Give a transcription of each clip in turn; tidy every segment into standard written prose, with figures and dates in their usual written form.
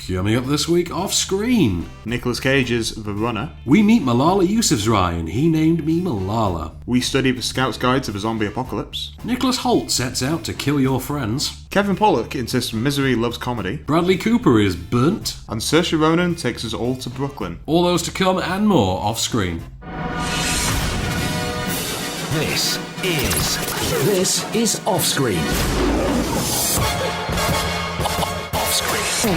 Coming up this week, off screen, Nicolas Cage's The Runner. we meet Malala Yousafzai in He Named Me Malala. We study the Scout's Guide to the Zombie Apocalypse. Nicholas Hoult sets out to kill your friends. Kevin Pollak insists misery loves comedy. Bradley Cooper is burnt. And Saoirse Ronan takes us all to Brooklyn. All those to come and more off screen. This is Off Screen. Off Screen. Off Screen.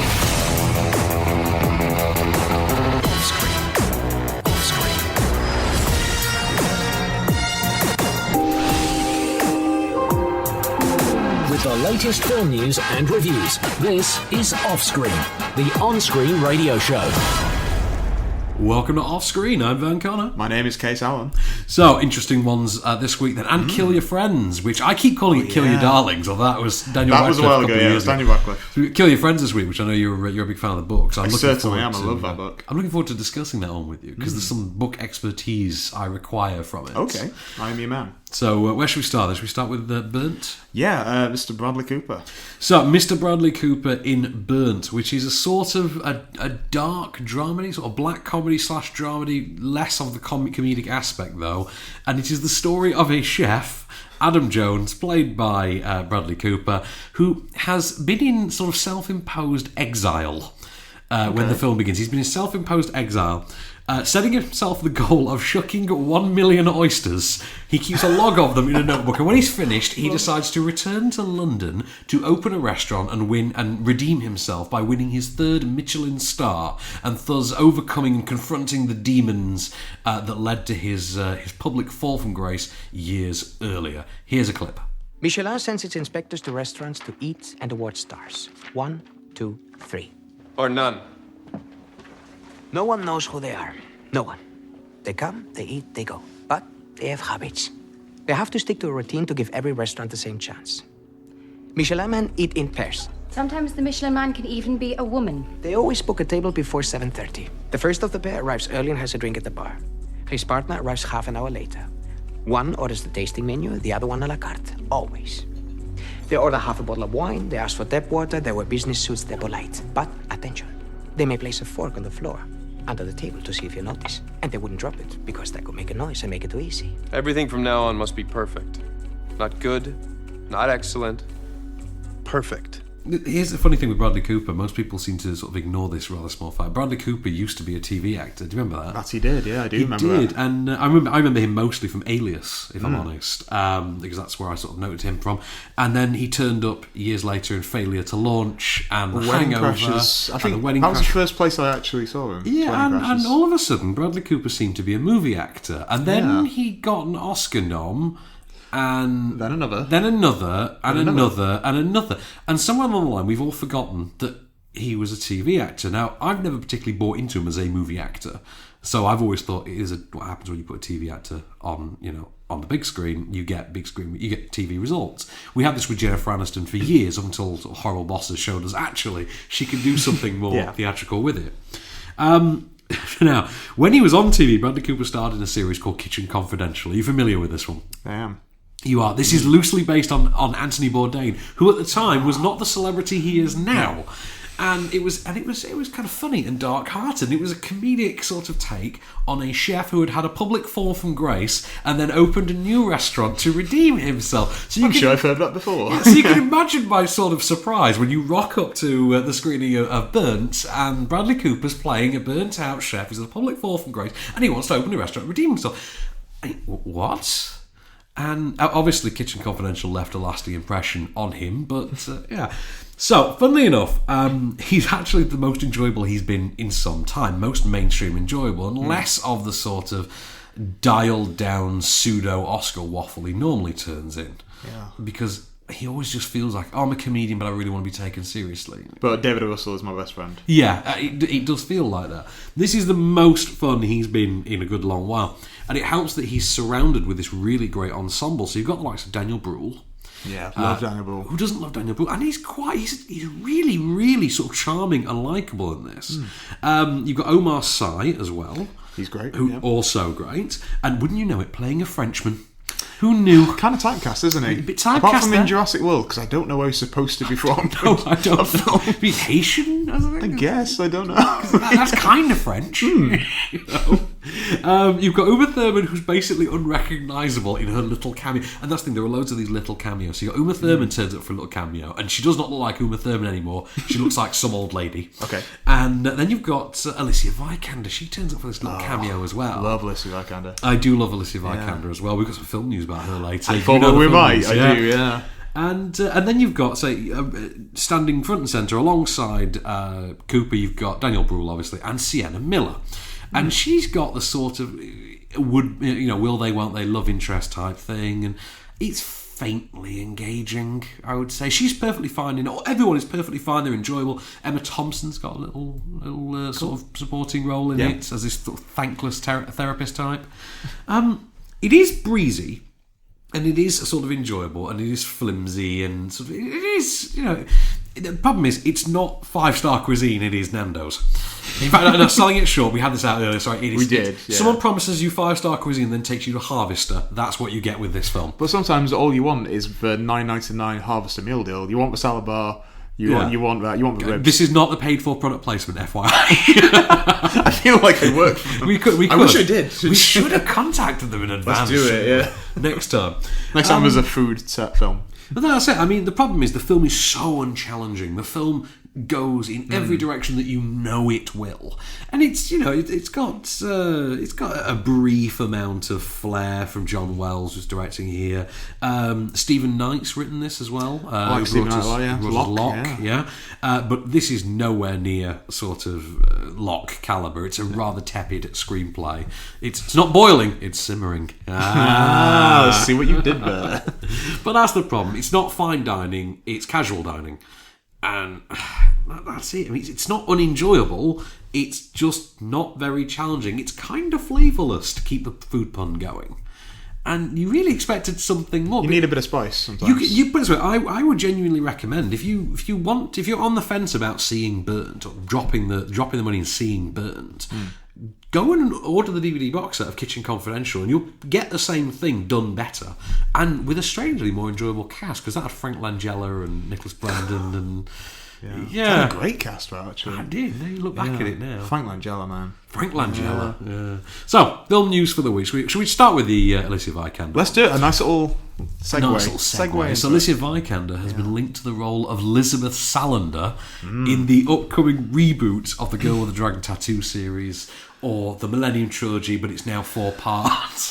Off Screen. With the latest film news and reviews, this is Off Screen, the on-screen radio show. Welcome to Off Screen, I'm Van Connor. My name is Kase Allen. So, interesting ones this week then. And Kill Your Friends, which I keep calling it Kill Your Darlings, although that was Daniel Radcliffe. That was a while ago, yeah, it was Daniel Radcliffe. So, Kill Your Friends this week, which I know you're a big fan of the book. So I certainly am, I love that book. I'm looking forward to discussing that one with you, because there's some book expertise I require from it. Okay, I'm your man. So, where should we start? Should we start with Burnt? Yeah, Mr. Bradley Cooper. So, Mr. Bradley Cooper in Burnt, which is a sort of a dark dramedy, sort of black comedy / dramedy, less of the comedic aspect though, and it is the story of a chef, Adam Jones, played by Bradley Cooper, who has been in sort of self-imposed exile when the film begins. He's been in self-imposed exile, setting himself the goal of shucking 1 million oysters. He keeps a log of them in a notebook, and when he's finished, he decides to return to London to open a restaurant and win and redeem himself by winning his 3rd Michelin star, and thus overcoming and confronting the demons that led to his public fall from grace years earlier. Here's a clip. Michelin sends its inspectors to restaurants to eat and award stars. 1, 2, 3. Or none. No one knows who they are. No one. They come, they eat, they go. But they have habits. They have to stick to a routine to give every restaurant the same chance. Michelin men eat in pairs. Sometimes the Michelin man can even be a woman. They always book a table before 7:30. The first of the pair arrives early and has a drink at the bar. His partner arrives half an hour later. One orders the tasting menu, the other one a la carte. Always. They order half a bottle of wine, they ask for tap water, they wear business suits, they're polite. But, attention, they may place a fork on the floor, under the table to see if you notice. And they wouldn't drop it, because that could make a noise and make it too easy. Everything from now on must be perfect. Not good, not excellent. Perfect. Here's the funny thing with Bradley Cooper. Most people seem to sort of ignore this rather small fact. Bradley Cooper used to be a TV actor. Do you remember that? That he did, yeah, I do remember that. He did, and I remember him mostly from Alias, if I'm honest, because that's where I sort of noted him from. And then he turned up years later in Failure to Launch and The Hangover. Crashes. I think The Wedding that was Crashers. the first place I actually saw him. Yeah, and all of a sudden, Bradley Cooper seemed to be a movie actor. And then he got an Oscar nom. And then another, and somewhere along the line we've all forgotten that he was a TV actor. Now, I've never particularly bought into him as a movie actor, so I've always thought it is what happens when you put a TV actor on, on the big screen. You get TV results. We had this with Jennifer Aniston for years, up until sort of Horrible Bosses showed us actually she could do something more theatrical with it. Now, when he was on TV, Bradley Cooper starred in a series called Kitchen Confidential. Are you familiar with this one? I am. You are. This is loosely based on Anthony Bourdain, who at the time was not the celebrity he is now. And it was kind of funny and dark-hearted. It was a comedic sort of take on a chef who had a public fall from grace and then opened a new restaurant to redeem himself. So I'm sure I've heard that before. So you can imagine my sort of surprise when you rock up to the screening of Burnt, and Bradley Cooper's playing a burnt-out chef who's had a public fall from grace, and he wants to open a restaurant and redeem himself. What? And obviously Kitchen Confidential left a lasting impression on him, but yeah. So, funnily enough, he's actually the most enjoyable he's been in some time. Most mainstream enjoyable, and less of the sort of dialed-down pseudo-Oscar waffle he normally turns in. Yeah. Because he always just feels like, I'm a comedian, but I really want to be taken seriously. But David Russell is my best friend. Yeah, it does feel like that. This is the most fun he's been in a good long while. And it helps that he's surrounded with this really great ensemble. So you've got the likes of Daniel Bruhl. Yeah, love Daniel Bruhl. Who doesn't love Daniel Bruhl? And he's really, really sort of charming and likeable in this. You've got Omar Sy as well. He's great. Also great. And wouldn't you know it, playing a Frenchman. Who knew? Kind of typecast, isn't he? A bit typecast Apart from there. in Jurassic World, because I don't know how he's supposed to be from. No, I don't know. He's Haitian, I I think. guess, I don't know. That's kind of French. You know? You've got Uma Thurman, who's basically unrecognisable in her little cameo. And that's the thing, there are loads of these little cameos. So you've got Uma Thurman turns up for a little cameo, and she does not look like Uma Thurman anymore. She looks like some old lady. Okay. And then you've got Alicia Vikander. She turns up for this little cameo as well. Love Alicia Vikander. I do love Alicia Vikander as well. We've got some film news about her later. I You thought know the we film might. news, I do, yeah. And then you've got, say, standing front and centre alongside Cooper, you've got Daniel Bruhl, obviously, and Sienna Miller. And she's got the sort of will they, won't they, love interest type thing, and it's faintly engaging, I would say. She's perfectly fine in it. Everyone is perfectly fine. They're enjoyable. Emma Thompson's got a little sort of supporting role in it as this sort of thankless therapist type. It is breezy, and it is sort of enjoyable, and it is flimsy, and sort of, it is, the problem is, it's not 5-star cuisine, it is Nando's. In fact, no, selling it short, we had this out earlier, sorry. It is, We did, yeah. Someone promises you 5-star cuisine and then takes you to Harvester. That's what you get with this film. But sometimes all you want is the $9.99 Harvester meal deal. You want the salad bar, you want that, you want the ribs. This is not the paid-for product placement, FYI. I feel like I work for them. We could. I wish I did. We should have contacted them in advance. Let's do it, yeah. Next time. Next time there's a food set film. But that's it. I mean, the problem is the film is so unchallenging. The film goes in every direction that you know it will, and it's it's got a brief amount of flair from John Wells, who's directing here. Stephen Knight's written this as well. Like Stephen Knight, yeah. Locke, yeah. But this is nowhere near sort of Locke caliber. It's a rather tepid screenplay. It's not boiling. It's simmering. See what you did there. But that's the problem. It's not fine dining, it's casual dining. And that's it. I mean, it's not unenjoyable, it's just not very challenging. It's kind of flavourless, to keep the food pun going. And you really expected something more. You need a bit of spice sometimes. You put it this way, I would genuinely recommend, if you're on the fence about seeing Burnt, or dropping the money and seeing Burnt, go and order the DVD box set of Kitchen Confidential, and you'll get the same thing done better, and with a strangely more enjoyable cast, because that had Frank Langella and Nicholas Brandon and What a great cast, that, actually. I did. Now you look back at it now. Frank Langella, man. Frank Langella. Yeah. So, film news for the week. Should we start with the Alicia Vikander? Let's do it. A nice little segue. Segue. So Alicia Vikander has been linked to the role of Elizabeth Salander in the upcoming reboot of the Girl with the Dragon Tattoo series, or the Millennium Trilogy, but it's now 4 parts.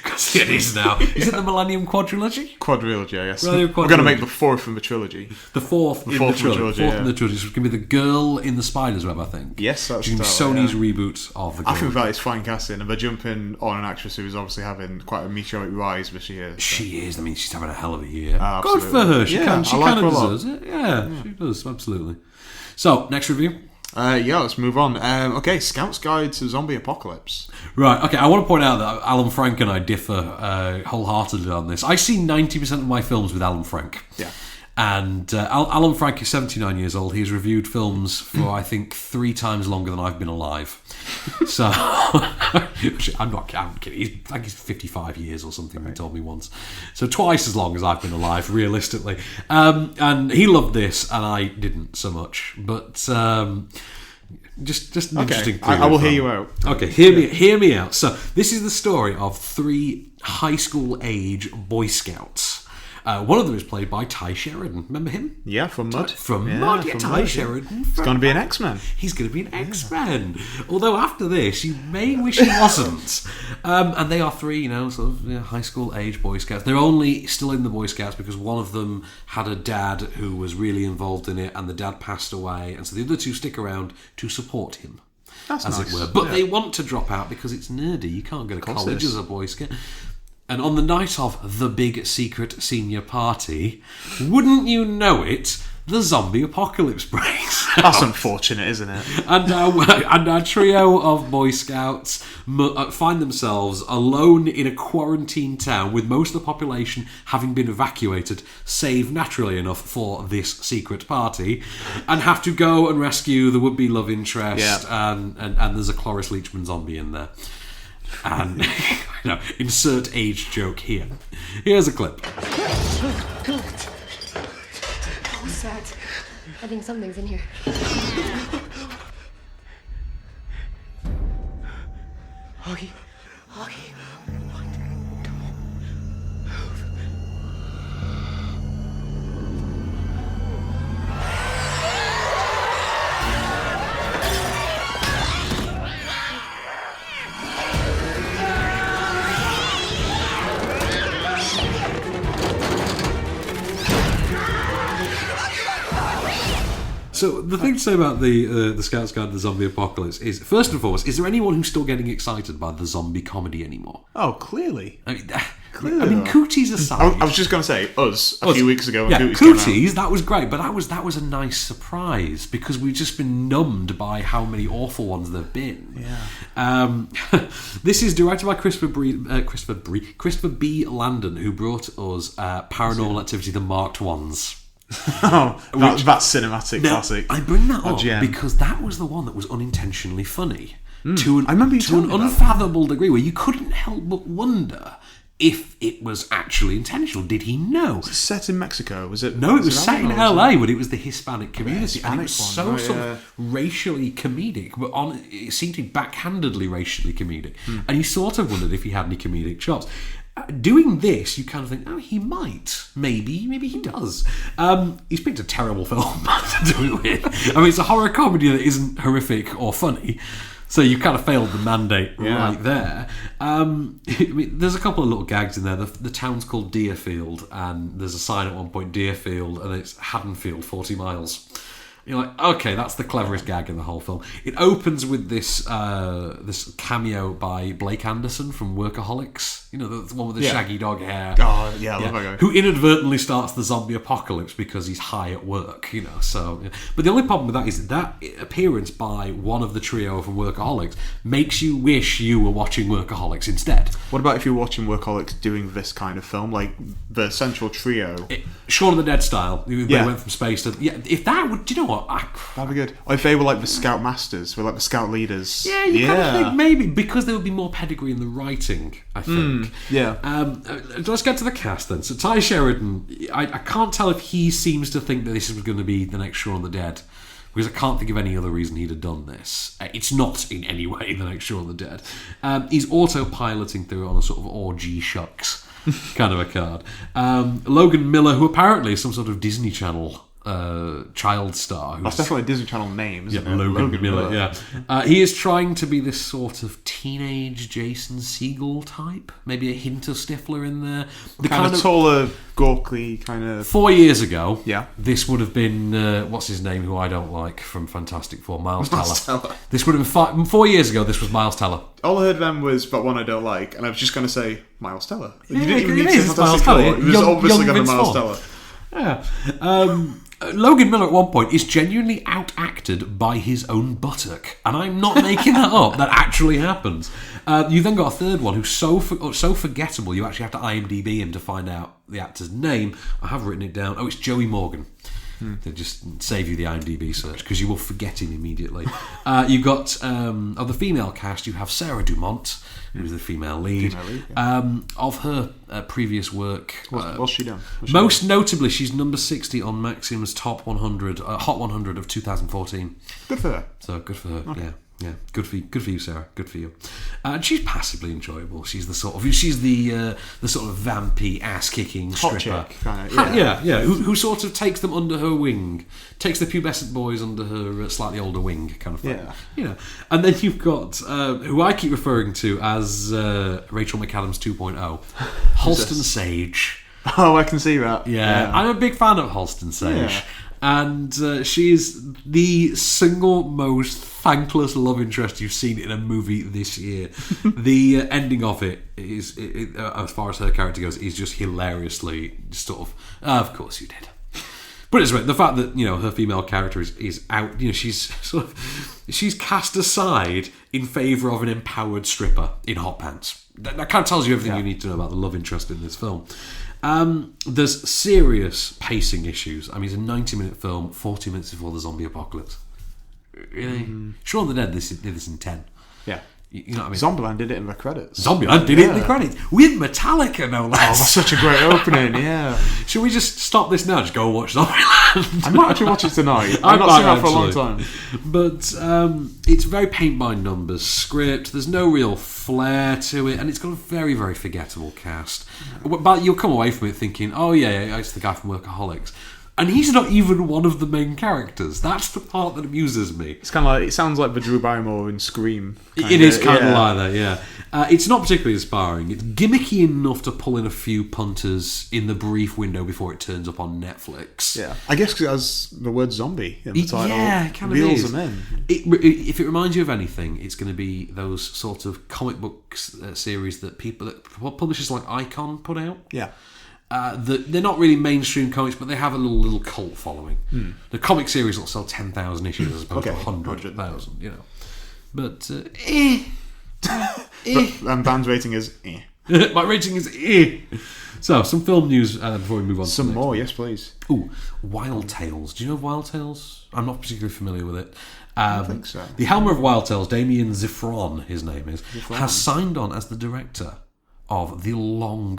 Because it is now. Is it the Millennium Quadrilogy? Quadrilogy, I guess. Millennium We're going to make the 4th in the trilogy. The fourth in the trilogy. Yeah. In the trilogy. So it's going to be the Girl in the Spider's Web, I think. Yes, that's It's going to be Sony's reboot of the Girl. I think that is fine casting, and they're jumping on an actress who is obviously having quite a meteoric rise this year. So. She is. I mean, she's having a hell of a year. Absolutely. Good for her. She Yeah, she I like kind her of a lot. deserves it. Yeah, she does. Absolutely. So, next review. Let's move on. Okay, Scout's Guide to Zombie Apocalypse. Right, okay, I want to point out that Alan Frank and I differ wholeheartedly on this. I see 90% of my films with Alan Frank. Yeah. And Alan Frank is 79 years old. He's reviewed films for, I think, 3 times longer than I've been alive. So, I'm not kidding. He's 55 years or something, he told me once. So twice as long as I've been alive, realistically. And he loved this, and I didn't so much. But just an interesting preview. I will hear you out. Okay, hear me out. So, this is the story of 3 high school age Boy Scouts. One of them is played by Ty Sheridan. Remember him? Yeah, from Mud. Mud, yeah, Ty Sheridan. He's going to be an X-Men. He's going to be an X-Men. Although after this, you may wish he wasn't. And they are 3, high school age Boy Scouts. They're only still in the Boy Scouts because one of them had a dad who was really involved in it, and the dad passed away, and so the other 2 stick around to support him. That's as nice. it were. But they want to drop out because it's nerdy. You can't go to college as a Boy Scout. And on the night of the big secret senior party, wouldn't you know it, the zombie apocalypse breaks out. That's unfortunate, isn't it? And our trio of Boy Scouts find themselves alone in a quarantine town with most of the population having been evacuated, save, naturally enough, for this secret party, and have to go and rescue the would-be love interest, and there's a Cloris Leachman zombie in there. And insert age joke here. Here's a clip. Oh, sad. I think something's in here. Augie. So the thing to say about the Scout's Guide to the Zombie Apocalypse is, first and foremost, is there anyone who's still getting excited by the zombie comedy anymore? Oh, clearly. I mean, Cooties aside. I was just going to say, a few weeks ago when Cooties Cooties, that was great, but that was a nice surprise because we've just been numbed by how many awful ones there've been. Yeah. This is directed by Christopher B. Landon, who brought us Paranormal Activity: The Marked Ones. That cinematic classic. I bring that up gem. because that was the one that was unintentionally funny I remember you to telling an me about unfathomable degree, where you couldn't help but wonder if it was actually intentional. Did he know? Set in Mexico, was it? No, it was set in LA, it? but it was the Hispanic community, and it was Hispanic so one, sort of racially comedic, but it seemed to be backhandedly racially comedic, and you sort of wondered if he had any comedic chops. Doing this, you kind of think, he might. Maybe he does. He's picked a terrible film to do it with. I mean, it's a horror comedy that isn't horrific or funny, so you kind of failed the mandate right there. I mean, there's a couple of little gags in there. The town's called Deerfield, and there's a sign at one point, Deerfield, and it's Haddonfield, 40 miles. You're like, okay, that's the cleverest gag in the whole film. It opens with this cameo by Blake Anderson from Workaholics. You know, the one with the shaggy dog hair. Oh, yeah, I love that guy. Who inadvertently starts the zombie apocalypse because he's high at work, you know. So, but the only problem with that is that appearance by one of the trio from Workaholics makes you wish you were watching Workaholics instead. What about if you're watching Workaholics doing this kind of film, like the central trio? Shaun of the Dead style. They went from space to... Yeah, if that would... Do you know what? That'd be good. Or if they were like the Scout Masters, were like the Scout leaders. Yeah, you kind of think maybe, because there would be more pedigree in the writing, I think. Let's get to the cast then. So Ty Sheridan, I can't tell if he seems to think that this is going to be the next Shaun of the Dead, because I can't think of any other reason he'd have done this. It's not in any way the next Shaun of the Dead. He's autopiloting through it on a sort of orgy shucks kind of a card. Logan Miller, who apparently is some sort of Disney Channel child star. That's definitely a Disney Channel name, isn't it? Logan Miller, yeah. He is trying to be this sort of teenage Jason Segel type. Maybe a hint of Stifler in there. The kind of taller, gawky kind of... 4 years ago, yeah, this would have been, what's his name, who I don't like from Fantastic Four, Miles Teller. This would have been 4 years ago, this was Miles Teller. All I heard then was But One I Don't Like, and I was just going to say Miles Teller. Yeah, you didn't even need to Miles say Fantastic Teller. Four. It was obviously going to be Miles Teller. Teller. Yeah. Logan Miller at one point is genuinely out-acted by his own buttock, and I'm not making that up. That actually happens. You then got a third one who's so forgettable you actually have to IMDb him to find out the actor's name. I have written it down. It's Joey Morgan. They just save you the IMDb search because you will forget him immediately. You've got of the female cast, you have Sarah Dumont, who's the female lead. Of her previous work, what's she done? Most notably, she's number 60 on Maxim's Top 100, Hot 100 of 2014. Good for her. So good for her. Okay. Yeah, good for you, Sarah. Good for you. And she's passably enjoyable. She's the sort of vampy, ass-kicking hot stripper. Chick, kind of, who sort of takes them under her wing, takes the pubescent boys under her slightly older wing, kind of thing. Yeah. You know. And then you've got who I keep referring to as Rachel McAdams 2.0, Halston Sage. Oh, I can see that. Yeah, I'm a big fan of Halston Sage. Yeah. And she is the single most thankless love interest you've seen in a movie this year. The ending of it is, as far as her character goes, is just hilariously sort of course you did. But it's right. The fact that her female character is out. She's she's cast aside in favour of an empowered stripper in hot pants. That kind of tells you everything you need to know about the love interest in this film. There's serious pacing issues. I mean, it's a 90-minute film, 40 minutes before the zombie apocalypse. Really? Shaun of the Dead did this in 10. Yeah. You know what I mean? Zombieland did it in the credits. Zombieland did it in the credits with Metallica, no Oh, less. that's such a great opening, yeah. Should we just stop this now? Just go and watch Zombieland. I might actually watch it tonight. I've not seen that for a long time. But it's very paint by numbers script. There's no real flair to it, and it's got a very, very forgettable cast. But you'll come away from it thinking, oh yeah, it's the guy from Workaholics. And he's not even one of the main characters. That's the part that amuses me. It's kind of like, it sounds like the Drew Barrymore in Scream. It is kind of like that, yeah. It's not particularly inspiring. It's gimmicky enough to pull in a few punters in the brief window before it turns up on Netflix. Yeah, I guess 'cause it has the word zombie in the title. Yeah, it kind of reels is. them in. If it reminds you of anything, it's going to be those sort of comic book series that publishers like Icon put out. Yeah. They're not really mainstream comics, but they have a little cult following. The comic series will sell 10,000 issues as opposed to 100,000, you know. But, And Dan's rating is eh. My rating is eh. So, some film news before we move on. Some more, yes please. Ooh, Wild Tales. Do you know of Wild Tales? I'm not particularly familiar with it. I don't think so. The helmer of Wild Tales, Damien Zifron, his name is, has signed on as the director of the long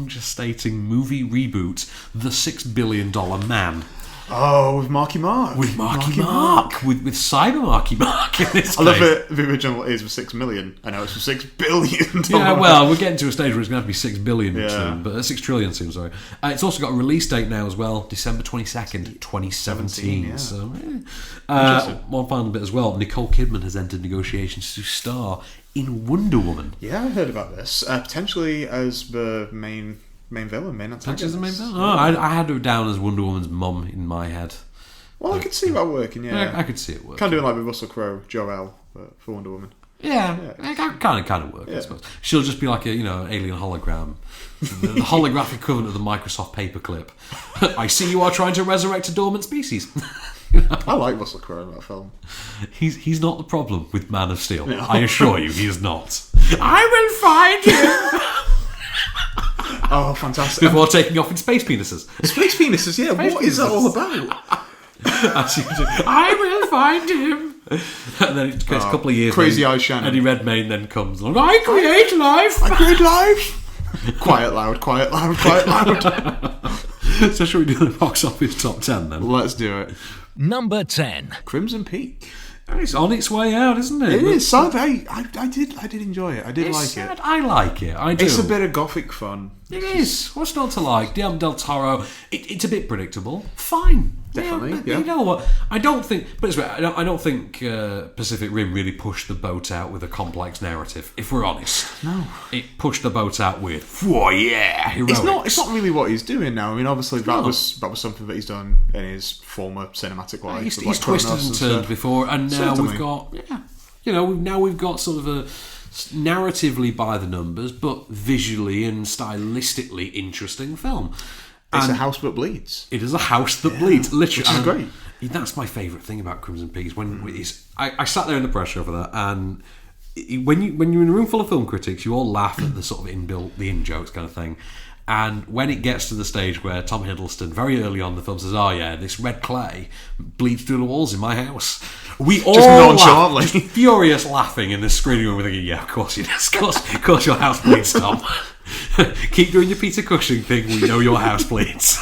gestating movie reboot, The $6 Billion Man. Oh, with Marky Mark. With Marky Mark. With Cyber Marky Mark in this I love case. it. The original is for 6 million. I know it's for $6 billion. Yeah, well, we're getting to a stage where it's going to have to be 6 billion Yeah. soon, but 6 trillion soon, sorry. It's also got a release date now as well, December 22nd, 2017. yeah. So, one final bit as well. Nicole Kidman has entered negotiations to star in Wonder Woman. Yeah, I heard about this. Potentially as the main villain, main antagonist. Which is the main villain? Oh, I had her down as Wonder Woman's mum in my head. Well, I could see that working, yeah. I could see it working. Kind of doing like with Russell Crowe, Jor-El for Wonder Woman. Yeah, kind of work, I suppose. She'll just be like a alien hologram, the holographic equivalent of the Microsoft paperclip. I see you are trying to resurrect a dormant species. I like Russell Crowe in that film. He's not the problem with Man of Steel. No. I assure you, he is not. I will find him. Oh, fantastic! Before taking off in space penises. Space penises, yeah. What is that all about? I will find him. And then it takes a couple of years. Crazy Eyes Shannon. Eddie Redmayne then comes along. I create life. I create life. Quiet loud, quiet loud, quiet loud. So should we do the box office top 10 then? Let's do it. Number 10. Crimson Peak. It's on its way out, isn't it? It is. So I did enjoy it. I did like it. I like it. I do. It's a bit of gothic fun. It is. What's not to like? Guillermo del Toro. It's a bit predictable. Fine. Definitely. Yeah. You know what? I don't think. But it's right. I don't think Pacific Rim really pushed the boat out with a complex narrative. If we're honest, no. It pushed the boat out with, whoa, yeah, heroics. It's not really what he's doing now. I mean, obviously that was something that he's done in his former cinematic life. He's twisted and turned before, and now we've got we've got sort of a narratively by the numbers, but visually and stylistically interesting film. It's a house that bleeds. It is a house that bleeds, literally. Which is great. That's my favourite thing about Crimson Peak. I sat there in the press show for that, and when you're in a room full of film critics, you all laugh at the sort of the in jokes kind of thing. And when it gets to the stage where Tom Hiddleston, very early on in the film, says, "Oh yeah, this red clay bleeds through the walls in my house," we all nonchalantly, just furious laughing in the screening room. We're thinking, "Yeah, of course it is. Of course your house bleeds, Tom. Keep doing your Peter Cushing thing. We know your house bleeds."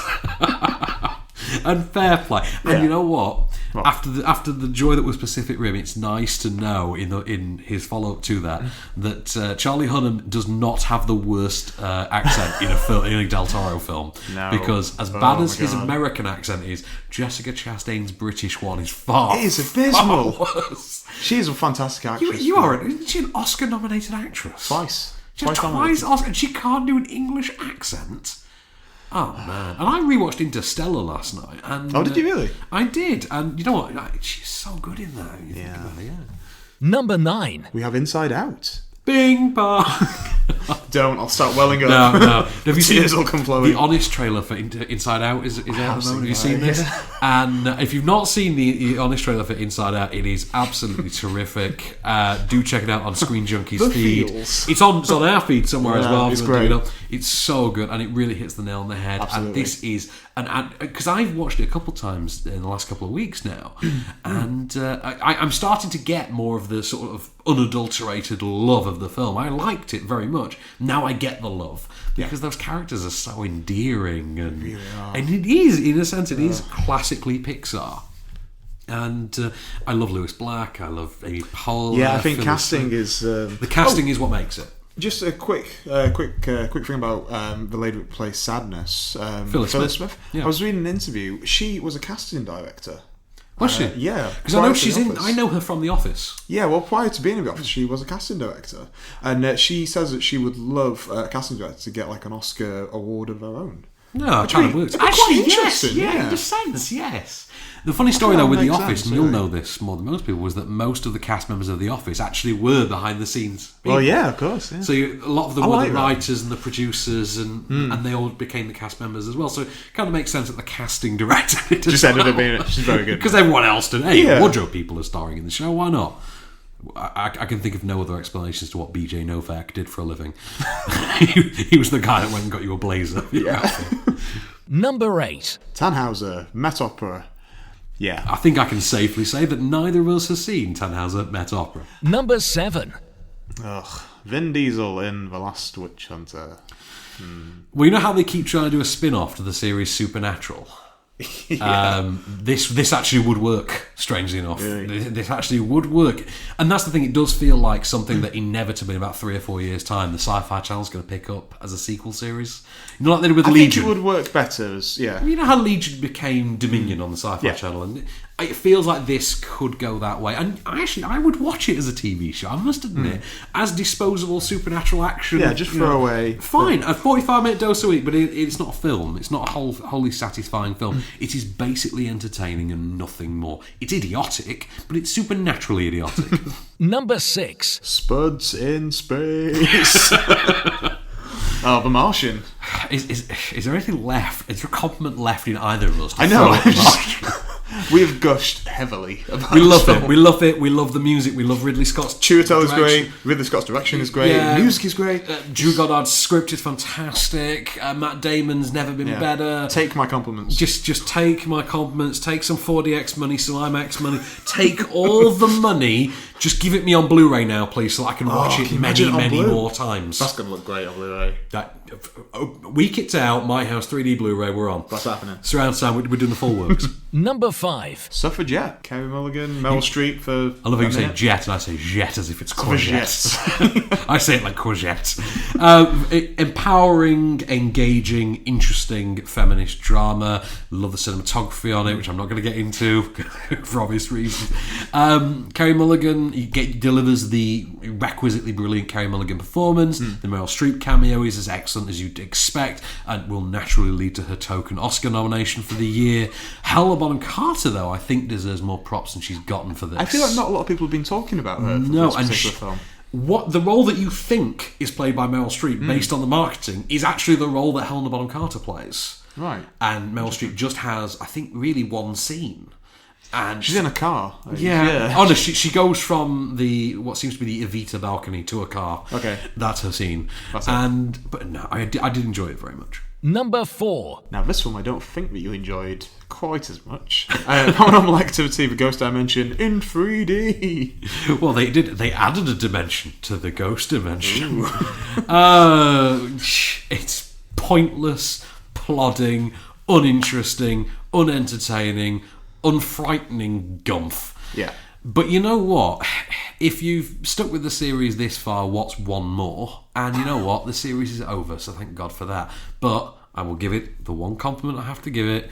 And fair play. And you know what? After the joy that was Pacific Rim, it's nice to know in his follow up to that Charlie Hunnam does not have the worst accent in a Del Toro film. No. Because as bad as his American accent is, Jessica Chastain's British one is far. It is abysmal. Far worse. She is a fantastic actress. Isn't she an Oscar-nominated actress? Twice. Twice Oscar, and she can't do an English accent. Oh man! And I rewatched Interstellar last night. And, did you really? I did, and you know what? She's so good in that. Number 9. We have Inside Out. Bing bong. Don't. I'll start welling up. No. Have you seen Tears will come flowing. The Honest trailer for Inside Out is out at the moment? Have you seen this? And if you've not seen the Honest trailer for Inside Out, it is absolutely terrific. Do check it out on Screen Junkie's feed. Feels. It's on our feed somewhere as well. It's great. It's so good, and it really hits the nail on the head. Absolutely. And this is because I've watched it a couple of times in the last couple of weeks now, and I'm starting to get more of the sort of unadulterated love of the film. I liked it very much. Now I get the love because those characters are so endearing, and really are. And it is, in a sense, it is classically Pixar. And I love Lewis Black. I love Amy Poehler. Yeah, I think Phyllis casting Smith. is... the casting is what makes it. Just a quick thing about the lady who plays Sadness, Phyllis Smith. Yeah. I was reading an interview. She was a casting director. Was she? Yeah. Because I know prior to she's The in. Office. I know her from The Office. Yeah, well, prior to being in The Office, she was a casting director, and she says that she would love a casting director to get like an Oscar award of her own. No, it kind of works. it'd be quite interesting, yeah. in a sense, yes. The funny story, though, with The makes Office, sense, and you'll really. know this more than most people, was that most of the cast members of The Office actually were behind-the-scenes people. Well, yeah, of course. Yeah. So a lot of them I were like the that. writers and the producers, and they all became the cast members as well. So it kind of makes sense that the casting director did as Just ended up well. being it. She's very good. Because everyone else did. Hey, Yeah. wardrobe people are starring in the show. Why not? I can think of no other explanations to what BJ Novak did for a living. he was the guy that went and got you a blazer. Yeah. Number 8. Tannhauser, Met Opera. Yeah. I think I can safely say that neither of us has seen Tannhauser Met Opera. Number 7. Ugh. Vin Diesel in The Last Witch Hunter. Well, you know how they keep trying to do a spin-off to the series Supernatural? This actually would work, strangely enough. Really? This actually would work. And that's the thing, it does feel like something that inevitably in about 3 or 4 years' time the Sci-Fi Channel's going to pick up as a sequel series. You know, like they did with I Legion. think it would work better as, yeah. You know how Legion became Dominion on the Sci-Fi Yeah. Channel, and it feels like this could go that way. And I would watch it as a TV show, I must admit, as disposable supernatural action. Yeah, just throw away. Fine, a 45-minute dose a week, but it's not a film. It's not a wholly satisfying film. It is basically entertaining and nothing more. It's idiotic, but it's supernaturally idiotic. Number 6. Spuds in space. The Martian. Is there anything left? Is there a compliment left in either of us? I know. throw at The Martian? We have gushed heavily about We love this it. film. We love it. We love the music. We love Ridley Scott's Chiwetel is direction. great. Ridley Scott's direction is great. Yeah. Music is great. Drew Goddard's script is fantastic. Matt Damon's never been Yeah. better. Take my compliments. Just take my compliments. Take some 4DX money, some IMAX money. Take all the money. Just give it me on Blu-ray now, please, so I can watch can it you many, imagine it on many Blu? more times. That's going to look great on Blu-ray. That week it's out. My House 3D Blu-ray. We're on. That's happening. Surround sound. We're doing the full works. Number 5. Suffragette. Carey Mulligan, Meryl Streep for... I love how you a say minute. jet, and I say jet as if it's courgette. Suffragettes. I say it like courgette. Empowering, engaging, interesting feminist drama. Love the cinematography on it, which I'm not going to get into for obvious reasons. Carey Mulligan delivers the requisitely brilliant Carey Mulligan performance. The Meryl Streep cameo is as excellent as you'd expect and will naturally lead to her token Oscar nomination for the year. Helena Bonham Carter, though, I think deserves more props than she's gotten for this. I feel like not a lot of people have been talking about her for No, this and particular film. what the role that you think is played by Meryl Streep based on the marketing is actually the role that Helena Bonham Carter plays. Right. And Meryl Streep just has, I think, really one scene. And She's in a car. yeah. Oh no, she goes from what seems to be the Evita balcony to a car. Okay. That's her scene. That's it. But no, I did enjoy it very much. Number 4. Now, this film I don't think that you enjoyed quite as much. Paranormal Activity, The Ghost Dimension in 3D. Well, they added a dimension to the ghost dimension. It's pointless, plodding, uninteresting, unentertaining, unfrightening gumph. Yeah. But you know what? If you've stuck with the series this far, what's one more? And you know what? The series is over, so thank God for that. But I will give it the one compliment I have to give it.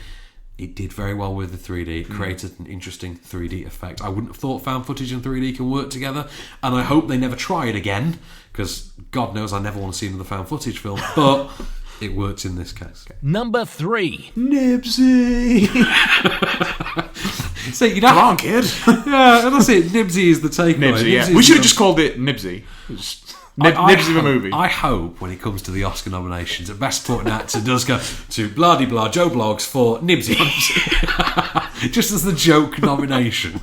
It did very well with the 3D. It created an interesting 3D effect. I wouldn't have thought found footage and 3D can work together, and I hope they never try it again, because God knows I never want to see another found footage film, but it works in this case. Number 3. Nibsy. So you Come on, kid. Yeah, that's it. Nibsy is the takeaway. Nibsy, yeah. Nibsy We is should the- have just called it Nibsy. Just Nibs of a movie. I hope when it comes to the Oscar nominations, that Best Supporting Actor does go to blah-de-blah Joe Blogs for Nibsy. Just as the joke nomination.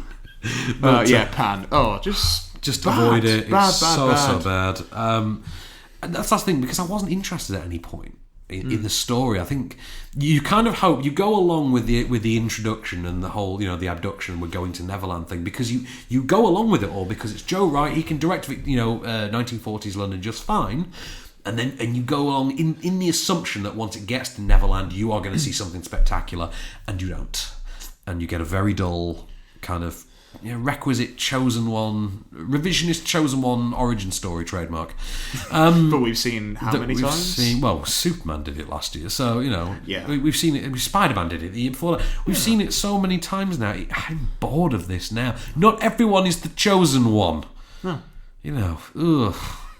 But, Pan. Oh, just bad. Avoid it. Bad, It's bad, so bad. bad. And that's the thing, because I wasn't interested at any point in the story. I think you kind of hope you go along with the introduction and the whole, the abduction, we're going to Neverland thing, because you go along with it all because it's Joe Wright. He can direct 1940s London just fine, and you go along in the assumption that once it gets to Neverland, you are going to see something spectacular, and you don't, and you get a very dull kind of requisite revisionist chosen one origin story trademark. But we've seen how many times? Superman did it last year, so Yeah. we've seen it. Spider-Man did it the year before that. We've seen it so many times now. I'm bored of this now. Not everyone is the chosen one. Ugh.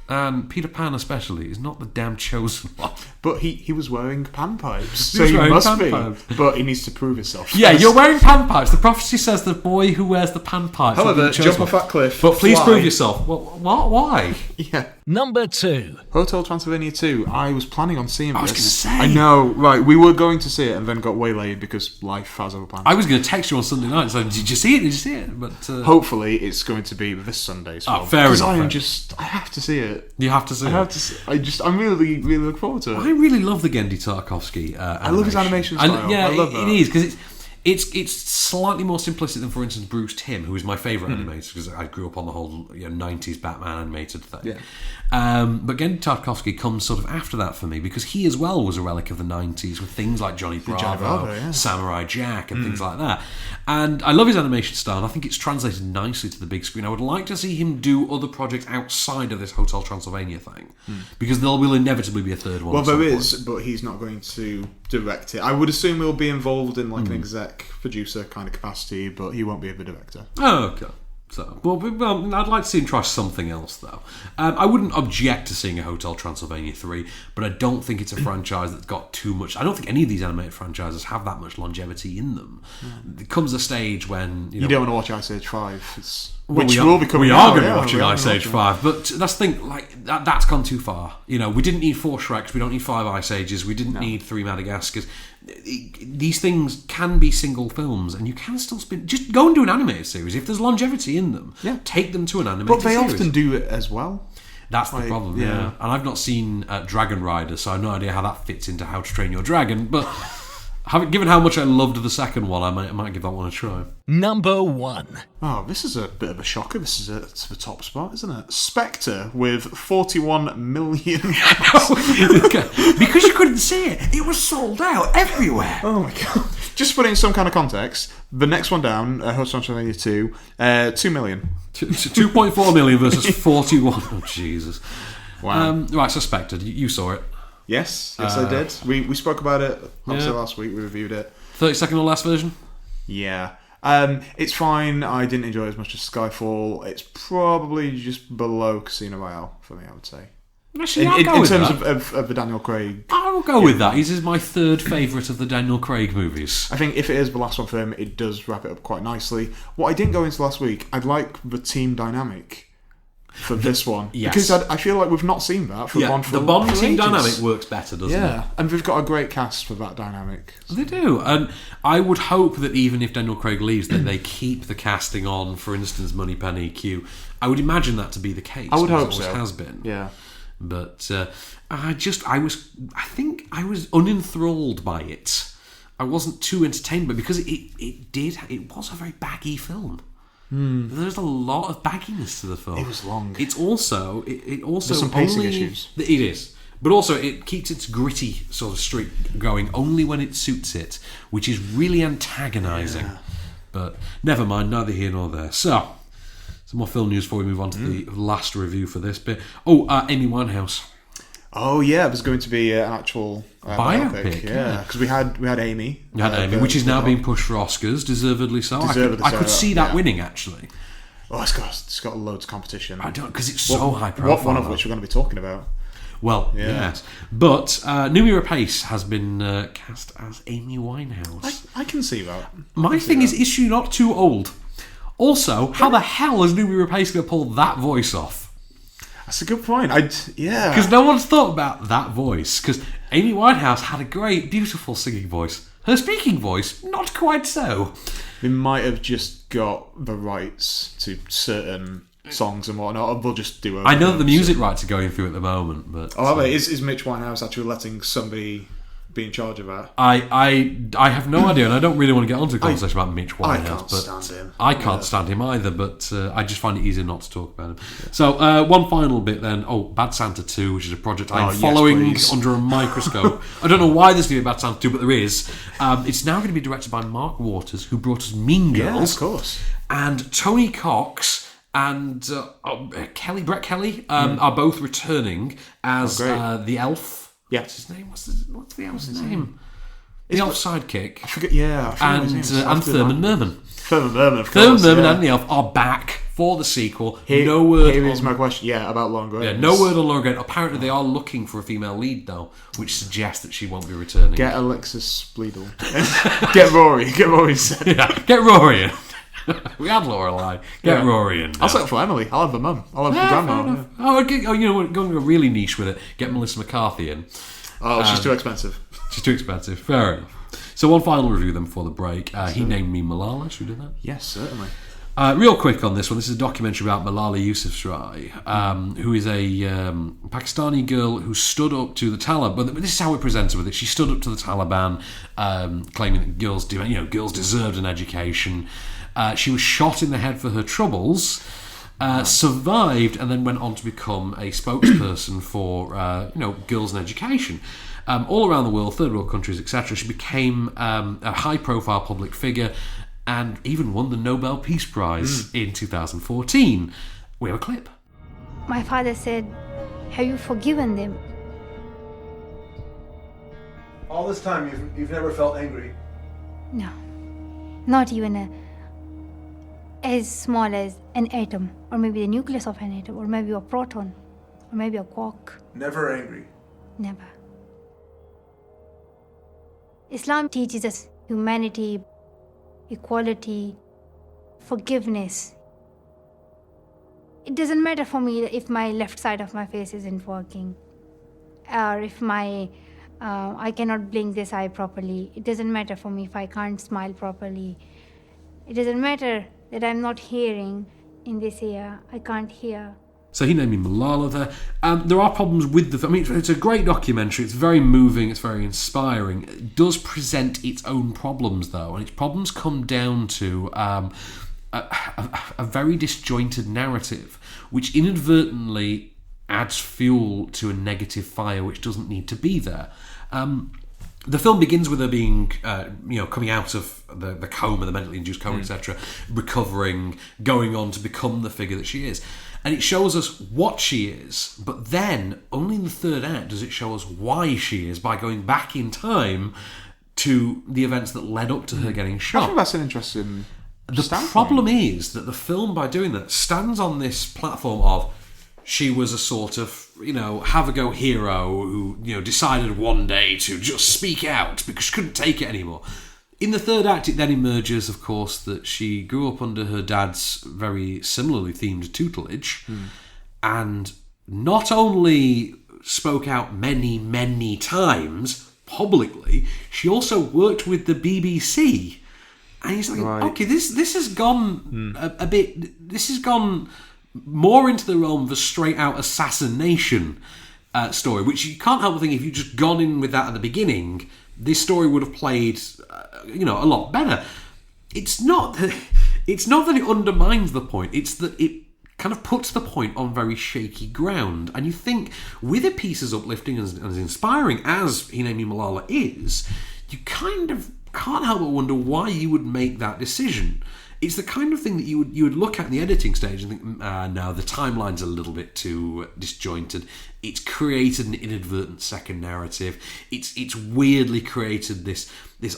And Peter Pan especially is not the damn chosen one. But he was wearing panpipes, so was he wearing must panpipes. be. But he needs to prove himself. Yeah, first. you're wearing panpipes. The prophecy says the boy who wears the panpipes. However, jump off that cliff. But please fly. prove yourself. Well, what? Why? Yeah. Number 2. Hotel Transylvania 2. I was planning on seeing this. I was gonna say. I know, right. We were going to see it and then got waylaid because life has other plans. I was going to text you on Sunday night. So did you see it? Did you see it? But hopefully it's going to be this Sunday's film. fair Because enough. I have to see it. you have to see it. I'm really, really looking forward to it. I really love the Gendy Tarkovsky animation. I love his animation style. Yeah, I love that. it is, because it's slightly more simplistic than, for instance, Bruce Timm, who is my favourite animator, because I grew up on the whole 90s Batman animated thing. Yeah. But Gendy Tarkovsky comes sort of after that for me, because he as well was a relic of the 90s with things like Johnny Bravo, yeah. Samurai Jack, and things like that. And I love his animation style, and I think it's translated nicely to the big screen. I would like to see him do other projects outside of this Hotel Transylvania thing, because there will inevitably be a third one. Well, at some there point. is, but he's not going to direct it. I would assume he'll be involved in like an exec producer kind of capacity, but he won't be the director. Oh, okay. So, well, I'd like to see him try something else, though. I wouldn't object to seeing a Hotel Transylvania 3, but I don't think it's a franchise that's got too much. I don't think any of these animated franchises have that much longevity in them. There comes a stage when You don't want to watch Ice Age 5. Well, Which we will be coming We out, are going to yeah, be watching we are Ice gonna Age watch 5, but that's the thing, like, that's gone too far. We didn't need 4 Shreks, we don't need 5 Ice Ages, we didn't need 3 Madagascars. These things can be single films, and you can still spin. Just go and do an animated series. If there's longevity in them, take them to an animated But they series. often do it as well. That's the problem, yeah. And I've not seen Dragon Rider, so I have no idea how that fits into How to Train Your Dragon, but given how much I loved the second one, I might give that one a try. Number 1. Oh, this is a bit of a shocker. This is it's the top spot, isn't it? Spectre with 41 million. Because you couldn't see it. It was sold out everywhere. Oh my god. Just to put it in some kind of context, the next one down, Hotel Transylvania 2, 2 million. 2.4 million versus 41. Oh, Jesus. Wow. Right, Suspected. You saw it. Yes, I did. We spoke about it obviously last week. We reviewed it. 30-second or less version? Yeah. It's fine. I didn't enjoy it as much as Skyfall. It's probably just below Casino Royale for me, I would say. Actually, In terms of the Daniel Craig. I'll go with that. This is my third favourite of the Daniel Craig movies. I think if it is the last one for him, it does wrap it up quite nicely. What I didn't go into last week, I'd like the team dynamic for this one. Yes. Because I feel like we've not seen that for Bond for the Bond for team ages. dynamic works better, doesn't it? Yeah, and we've got a great cast for that dynamic. They do, and I would hope that even if Daniel Craig leaves, that they keep the casting on. For instance, Moneypenny, Q. I would imagine that to be the case. I would hope so. so. It has been. Yeah. But I think I was unenthralled by it. I wasn't too entertained, but because it was a very baggy film. There's a lot of bagginess to the film. It was long. It's also it also There's some pacing only, issues. It is, but also it keeps its gritty sort of streak going only when it suits it, which is really antagonising. Yeah. But never mind, neither here nor there. So, some more film news before we move on to the last review for this bit. Amy Winehouse. Oh yeah, there's going to be an actual biopic. Yeah, because we had Amy. You had Amy, which is now being pushed for Oscars, deservedly so. I could see that winning, actually. Oh, it's got loads of competition. I don't, because it's so high profile. One of which we're going to be talking about. Well, yes. But Numi Rapace has been cast as Amy Winehouse. I can see that. My thing is she not too old? Also, how the hell is Numi Rapace going to pull that voice off? That's a good point. Yeah. Because no one's thought about that voice. Because Amy Winehouse had a great, beautiful singing voice. Her speaking voice, not quite so. They might have just got the rights to certain songs and whatnot. We'll just do. I know the music rights are going through at the moment, but is Mitch Winehouse actually letting somebody be in charge of that? I have no idea, and I don't really want to get onto a conversation about Mitch Winehouse. I can't stand him. I can't stand him either, but I just find it easier not to talk about him. Yeah. So one final bit then. Bad Santa 2, which is a project I'm following under a microscope. I don't know why there's going to be a Bad Santa 2, but there is. It's now going to be directed by Mark Waters, who brought us Mean Girls. Yeah, of course. And Tony Cox and Brett Kelly are both returning as the elf. Yeah. What's his name? What's the elf's name? The elf sidekick. I forget. Yeah, and Thurman Merman. Thurman Merman, of course. Thurman Merman and the elf are back for the sequel. Here is my question. Yeah, about Lauren Graham. Yeah, no word on Lauren Graham. Apparently, they are looking for a female lead though, which suggests that she won't be returning. Get Alexis Bledel. Get Rory. Get Rory. Yeah, get Rory in. We had Lorelai. Get Rory in. I'll settle for Emily. I'll have the mum. I'll have the grandma. You know, we're going to go really niche with it. Get Melissa McCarthy in. Oh, she's too expensive. She's too expensive. Fair enough. So one final review then before the break. He Named Me Malala. Should we do that? Yes, certainly. Real quick on this one. This is a documentary about Malala Yousafzai, who is a Pakistani girl who stood up to the Taliban. But this is how we presented with it. She stood up to the Taliban, claiming that girls deserved an education. She was shot in the head for her troubles, survived, and then went on to become a spokesperson for girls and education. All around the world, third world countries, etc. She became a high-profile public figure and even won the Nobel Peace Prize in 2014. We have a clip. My father said, "Have you forgiven them?" All this time, you've never felt angry? No, not even as small as an atom, or maybe the nucleus of an atom, or maybe a proton, or maybe a quark. Never angry? Never. Islam teaches us humanity, equality, forgiveness. It doesn't matter for me if my left side of my face isn't working, or if I cannot blink this eye properly. It doesn't matter for me if I can't smile properly. It doesn't matter that I'm not hearing in this ear. I can't hear. So He Named Me Malala there. There are problems with the... I mean, it's a great documentary. It's very moving. It's very inspiring. It does present its own problems, though. And its problems come down to a very disjointed narrative, which inadvertently adds fuel to a negative fire which doesn't need to be there. The film begins with her being, coming out of the coma, the mentally induced coma, etc., recovering, going on to become the figure that she is. And it shows us what she is, but then only in the third act does it show us why she is, by going back in time to the events that led up to her getting shot. I think that's an interesting standpoint. Problem is that the film, by doing that, stands on this platform of she was a sort of, have-a-go hero who, decided one day to just speak out because she couldn't take it anymore. In the third act, it then emerges, of course, that she grew up under her dad's very similarly themed tutelage and not only spoke out many, many times publicly, she also worked with the BBC. And he's like, okay, this has gone a bit... This has gone more into the realm of a straight-out assassination story, which you can't help but think if you'd just gone in with that at the beginning, this story would have played, a lot better. It's not that it undermines the point. It's that it kind of puts the point on very shaky ground. And you think, with a piece as uplifting and as inspiring as He Named Me Malala is, you kind of can't help but wonder why you would make that decision. It's the kind of thing that you would look at in the editing stage and think, no, the timeline's a little bit too disjointed. It's created an inadvertent second narrative. It's weirdly created this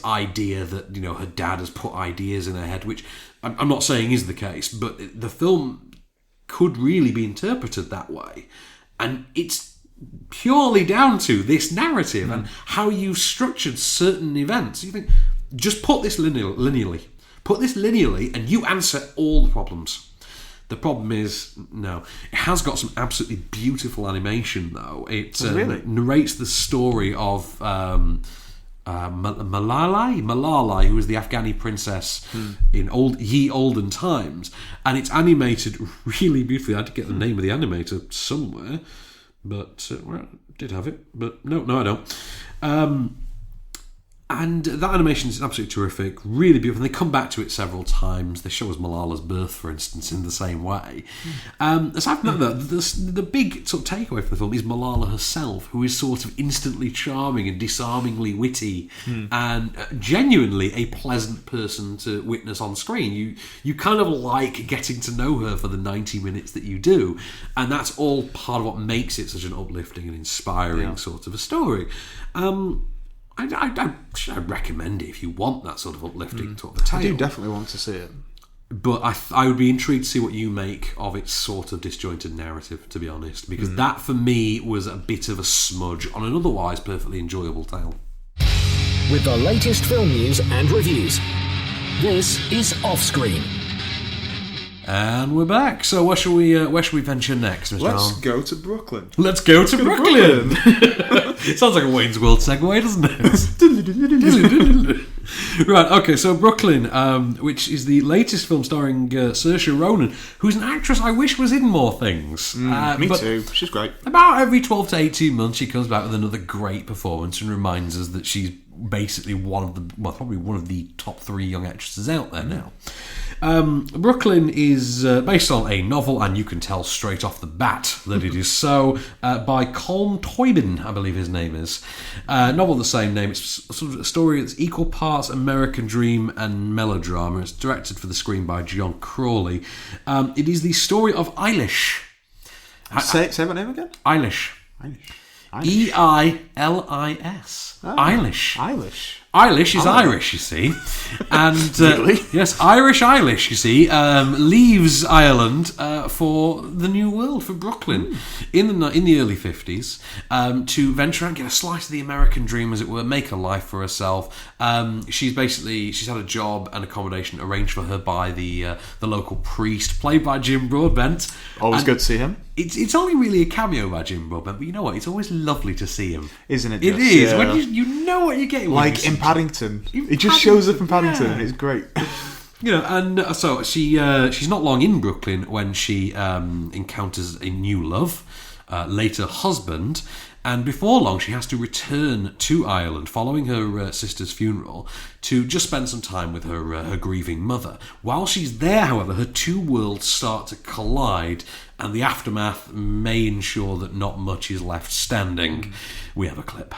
idea that, her dad has put ideas in her head, which I'm not saying is the case, but the film could really be interpreted that way. And it's purely down to this narrative and how you structured certain events. You think, just put this linearly. Put this linearly and you answer all the problems. The problem is, no. It has got some absolutely beautiful animation, though. It narrates the story of Malala, who was the Afghani princess in ye olden times. And it's animated really beautifully. I had to get the name of the animator somewhere. But, well, I did have it. But no, I don't. And that animation is absolutely terrific, really beautiful. And they come back to it several times. They show us Malala's birth, for instance, in the same way. Aside from that, the big sort of takeaway from the film is Malala herself, who is sort of instantly charming and disarmingly witty and genuinely a pleasant person to witness on screen. You kind of like getting to know her for the 90 minutes that you do. And that's all part of what makes it such an uplifting and inspiring sort of a story. I recommend it if you want that sort of uplifting sort of tale. I do definitely want to see it. But I would be intrigued to see what you make of its sort of disjointed narrative, to be honest, because that for me was a bit of a smudge on an otherwise perfectly enjoyable tale. With the latest film news and reviews, this is Offscreen. And we're back. So where shall we venture next, Mr. Let's Allen? go to Brooklyn. Let's go to Brooklyn. Sounds like a Wayne's World segue, doesn't it? Right, okay, so Brooklyn, which is the latest film starring Saoirse Ronan, who's an actress I wish was in more things. Me too. She's great. About every 12 to 18 months, she comes back with another great performance and reminds us that she's basically probably one of the top 3 young actresses out there now. Brooklyn is based on a novel, and you can tell straight off the bat that it is so, by Colm Toibin, I believe his name is. Novel of the same name. It's sort of a story that's equal parts American dream and melodrama. It's directed for the screen by John Crawley. It is the story of Eilish. Say what name again? Eilish. Eilis. Oh, Eilish. Eilish is Irish, you see. And really? yes, Irish Eilish, you see, leaves Ireland for the New World, for Brooklyn, in the early 50s, to venture out and get a slice of the American dream, as it were, make a life for herself. She's had a job and accommodation arranged for her by the local priest, played by Jim Broadbent. Always good to see him. It's only really a cameo by Jim Broadbent, but you know what? It's always lovely to see him. Isn't it? It is. When you know what you're getting. Like in Paddington. He just shows up in Paddington and it's great. You know, and so she's not long in Brooklyn when she encounters a new love, later husband, and before long she has to return to Ireland following her sister's funeral to just spend some time with her grieving mother. While she's there, however, her two worlds start to collide, and the aftermath may ensure that not much is left standing. We have a clip.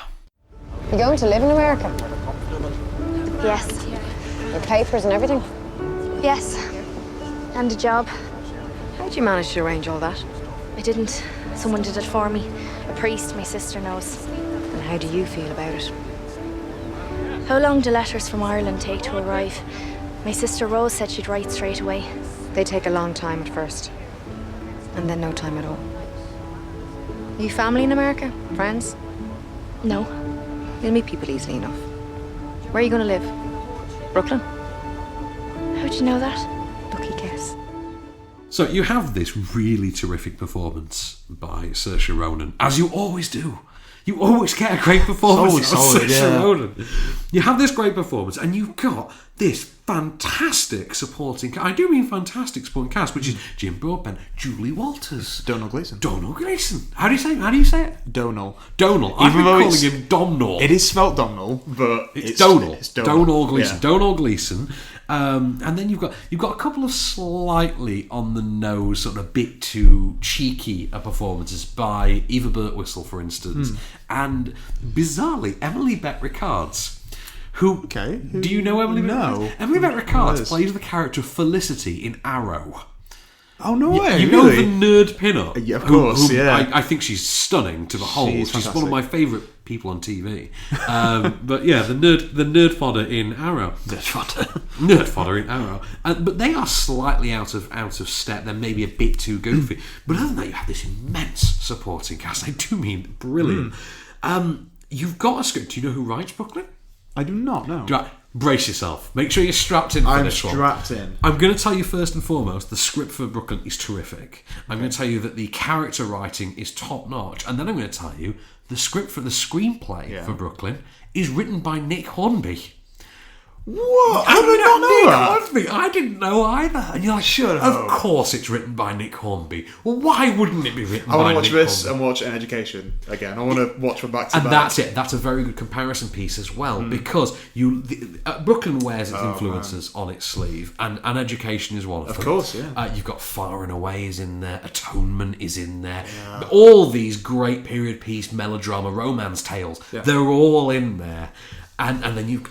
You going to live in America? Yes. Your papers and everything? Yes. And a job. How'd you manage to arrange all that? I didn't. Someone did it for me. A priest my sister knows. And how do you feel about it? How long do letters from Ireland take to arrive? My sister Rose said she'd write straight away. They take a long time at first. And then no time at all. You family in America? Friends? No. You'll meet people easily enough. Where are you going to live? Brooklyn? How'd you know that? Lucky guess. So you have this really terrific performance by Saoirse Ronan, as you always do. You always get a great performance from Saoirse Ronan. You have this great performance, and you've got this fantastic supporting cast. I do mean fantastic supporting cast, which is Jim Broadbent, Julie Walters, Donal Gleeson. How do you say it? Donal. I've been calling him Domhnall. It is spelt Domhnall, but it's Donal. It's Donal Gleeson. Yeah. Donal Gleeson. And then you've got a couple of slightly on the nose, sort of a bit too cheeky performances by Eva Birtwistle, for instance, and bizarrely Emily Bett Rickards. Who do you know Emily Bett Rickards? No. Emily Bett Rickards plays the character Felicity in Arrow. Oh, no way. You know the nerd pin-up? Yeah, of course, yeah. I think she's stunning to behold. She's fantastic. one of my favourite people on TV. But yeah, the nerd fodder in Arrow. Nerd fodder in Arrow. But they are slightly out of step. They're maybe a bit too goofy. But other than that, you have this immense supporting cast. I do mean brilliant. You've got a script. Do you know who writes Brooklyn? I do not know. brace yourself. Make sure you're strapped in for I'm this one. strapped in. I'm going to tell you first and foremost, the script for Brooklyn is terrific. I'm going to tell you that the character writing is top notch, and then I'm going to tell you the script for the screenplay for Brooklyn is written by Nick Hornby. What? How did I not know that? Hornby. I didn't know either. And you're like, Shut of up. course it's written by Nick Hornby. Well, why wouldn't it be written I by want to Nick watch this Hornby? and watch An Education again. I want to watch from back to And back. that's it. That's a very good comparison piece as well, because Brooklyn wears its influences on its sleeve, and Education is one of them. Of course, yeah. You've got Far and Away is in there, Atonement is in there. Yeah. All these great period piece melodrama romance tales, they're all in there. And then you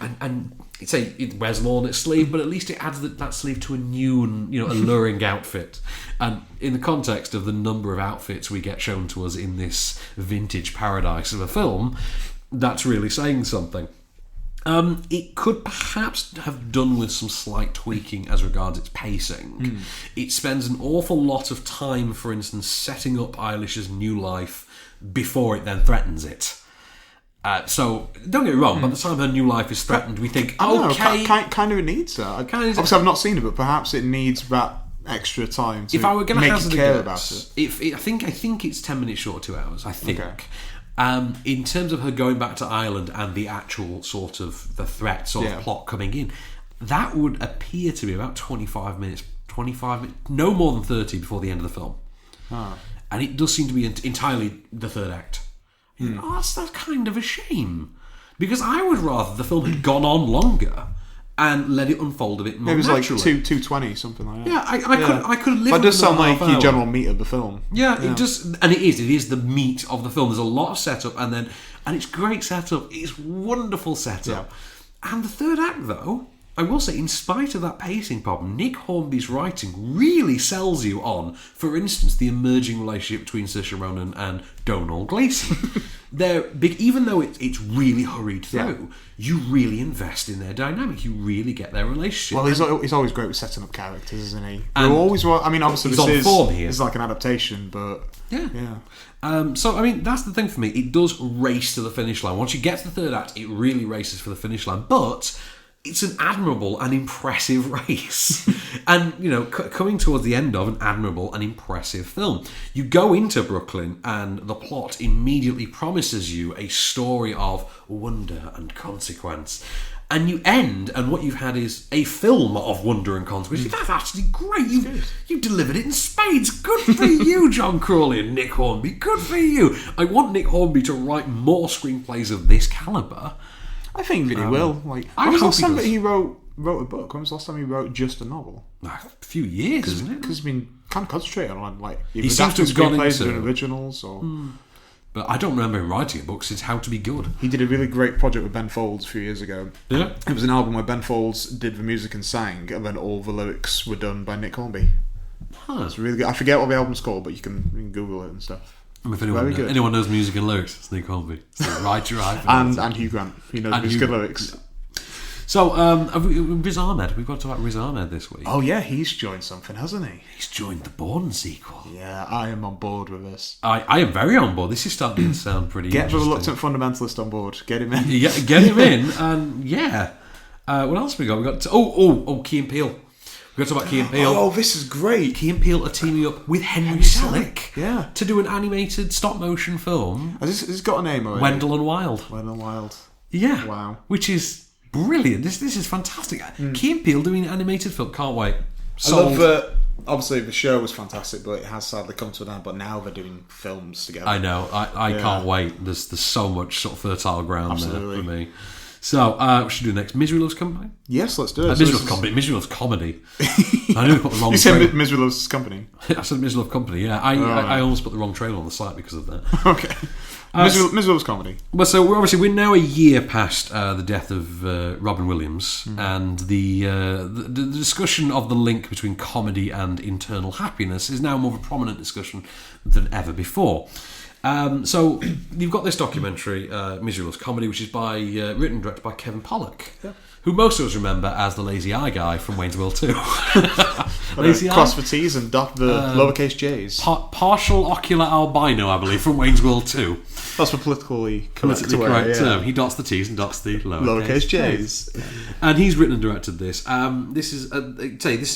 say it wears more on its sleeve, but at least it adds that sleeve to a new and alluring outfit. And in the context of the number of outfits we get shown to us in this vintage paradise of a film, that's really saying something. It could perhaps have done with some slight tweaking as regards its pacing. It spends an awful lot of time, for instance, setting up Eilish's new life before it then threatens it. So don't get me wrong. By the time her new life is threatened, we think, okay, kind of it needs that. Obviously, I've not seen it, but perhaps it needs that extra time to if I were going to make hazard you care a about guess, it. I think it's 10 minutes short of 2 hours. I think. Okay. In terms of her going back to Ireland and the actual sort of the threat sort of plot coming in, that would appear to be about 25 minutes, no more than 30 before the end of the film. And it does seem to be entirely the third act. That's kind of a shame, because I would rather the film had gone on longer and let it unfold a bit more. It was naturally. like 2:20, something like that. Yeah, I could live. That does sound like your hour. general meat of the film. Yeah, it does, and it is the meat of the film. There's a lot of setup, and it's great setup. It's wonderful setup, and the third act, though, I will say, in spite of that pacing problem, Nick Hornby's writing really sells you on, for instance, the emerging relationship between Saoirse Ronan and Domhnall Gleeson. They're big, even though it's really hurried through. You really invest in their dynamic. You really get their relationship. Well, he's always great with setting up characters, isn't he? Obviously, this is like an adaptation, but yeah. So, I mean, that's the thing for me. It does race to the finish line. Once you get to the third act, it really races for the finish line. But it's an admirable and impressive race. And, coming towards the end of an admirable and impressive film. You go into Brooklyn and the plot immediately promises you a story of wonder and consequence. And you end, and what you've had is a film of wonder and consequence. That's actually great. You delivered it in spades. Good for you, John Crawley and Nick Hornby. Good for you. I want Nick Hornby to write more screenplays of this calibre. I think that he will. When was the last time that he wrote a book? When was the last time he wrote just a novel? A few years, isn't it? Because he's been kind of concentrating on he seems to have gone screenplays into and originals. But I don't remember him writing a book since How to Be Good. He did a really great project with Ben Folds a few years ago. Yeah. It was an album where Ben Folds did the music and sang, and then all the lyrics were done by Nick Hornby. It's really good. I forget what the album's called, but you can Google it and stuff. If anyone knows music and lyrics, it's Nick Hornby. It's the writer and Hugh Grant. He knows music and lyrics. So, Riz Ahmed. We've got to talk about Riz Ahmed this week. Oh yeah, he's joined something, hasn't he? He's joined the Bourne sequel. Yeah, I am on board with this. I am very on board. This is starting to sound pretty Get the interesting. reluctant fundamentalist on board. Get him in. Get him in, and what else have we got? We got Key and Peele. We've got to talk about Key and Peele. Oh, this is great. Key and Peele are teaming up with Henry Selick to do an animated stop-motion film. Has this got a name already? Wendell and Wild. Yeah. Wow. Which is brilliant. This is fantastic. Key and Peele doing an animated film. Can't wait. I love that. Obviously, the show was fantastic, but it has sadly come to an end. But now they're doing films together. I know. I can't wait. There's so much sort of fertile ground there for me. So, what should we do next? Misery Loves Company? Yes, let's do it. Misery Loves Comedy. I knew we put the wrong You said Misery Loves Company? I said Misery Loves Company, yeah. I almost put the wrong trailer on the site because of that. Okay. Misery Loves Comedy. Well, so we're now a year past the death of Robin Williams, and the discussion of the link between comedy and internal happiness is now more of a prominent discussion than ever before. So you've got this documentary, Misery Loves Comedy, which is written and directed by Kevin Pollak. Yeah. who most of us remember as the lazy eye guy from Wayne's World 2. Lazy cross eye? for T's and dot the lowercase J's. Partial ocular albino, I believe, from Wayne's World 2. That's the politically Correct term. He dots the T's and dots the lowercase J's. And he's written and directed this. This is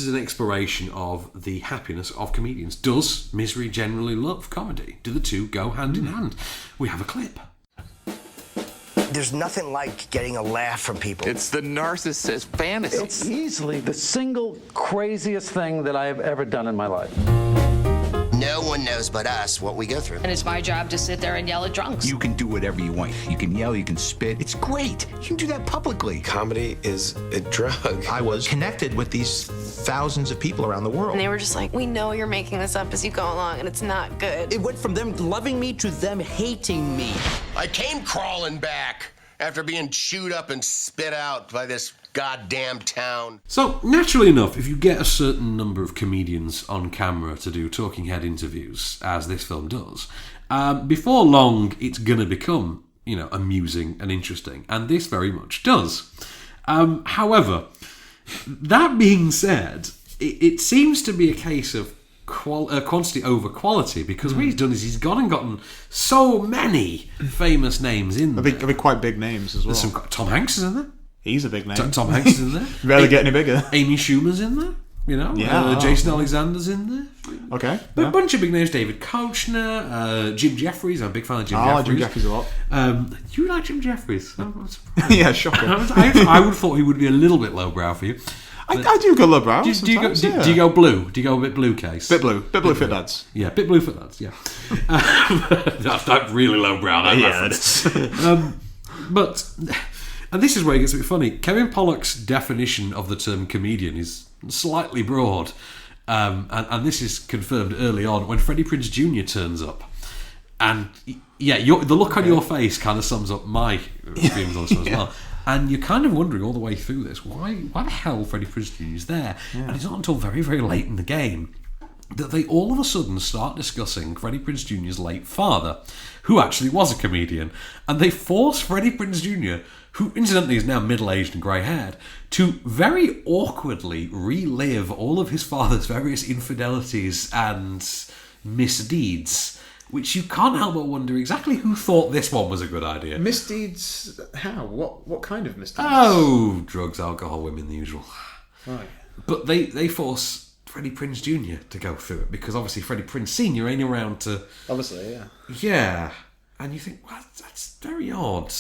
an exploration of the happiness of comedians. Does misery generally love comedy? Do the two go hand in hand? We have a clip. There's nothing like getting a laugh from people. It's the narcissist fantasy. It's easily the single craziest thing that I have ever done in my life. No one knows but us what we go through. And it's my job to sit there and yell at drunks. You can do whatever you want. You can yell, you can spit. It's great. You can do that publicly. Comedy is a drug. I was connected with these thousands of people around the world. And they were just like, we know you're making this up as you go along, and it's not good. It went from them loving me to them hating me. I came crawling back after being chewed up and spit out by this goddamn town. So, naturally enough, if you get a certain number of comedians on camera to do talking head interviews, as this film does, before long it's going to become, amusing and interesting. And this very much does. However, that being said, it seems to be a case of quantity over quality, because what he's done is he's gone and gotten so many famous names in there. They're quite big names as well. Tom Hanks is in there. He's a big name. Tom Hanks is in there. Rarely get any bigger. Amy Schumer's in there. Jason Alexander's in there. Okay. A bunch of big names. David Koechner, Jim Jeffries. I'm a big fan of Jim Jeffries. I like Jim Jeffries a lot. You like Jim Jeffries? Yeah, shocking. I would have thought he would be a little bit lowbrow for you. I do go lowbrow. Do you go blue? Do you go a bit blue, Case? Bit blue fit lads. Yeah, bit blue fit lads. Yeah, that's really lowbrow. That reference. And this is where it gets a bit funny. Kevin Pollak's definition of the term comedian is slightly broad, and this is confirmed early on when Freddie Prinze Jr. turns up. And the look on your face kind of sums up my feelings on this one as well. And you're kind of wondering all the way through this, why the hell Freddie Prinze Jr. is there? Yeah. And it's not until very, very late in the game that they all of a sudden start discussing Freddie Prinze Jr.'s late father, who actually was a comedian. And they force Freddie Prinze Jr., who incidentally is now middle-aged and grey-haired, to very awkwardly relive all of his father's various infidelities and misdeeds, which you can't help but wonder exactly who thought this one was a good idea. Misdeeds? How? What kind of misdeeds? Oh, drugs, alcohol, women, the usual. Right. But they force Freddie Prinze Jr. to go through it, because obviously Freddie Prinze Sr. ain't around to... Obviously, yeah. Yeah. And you think, well, that's very odd.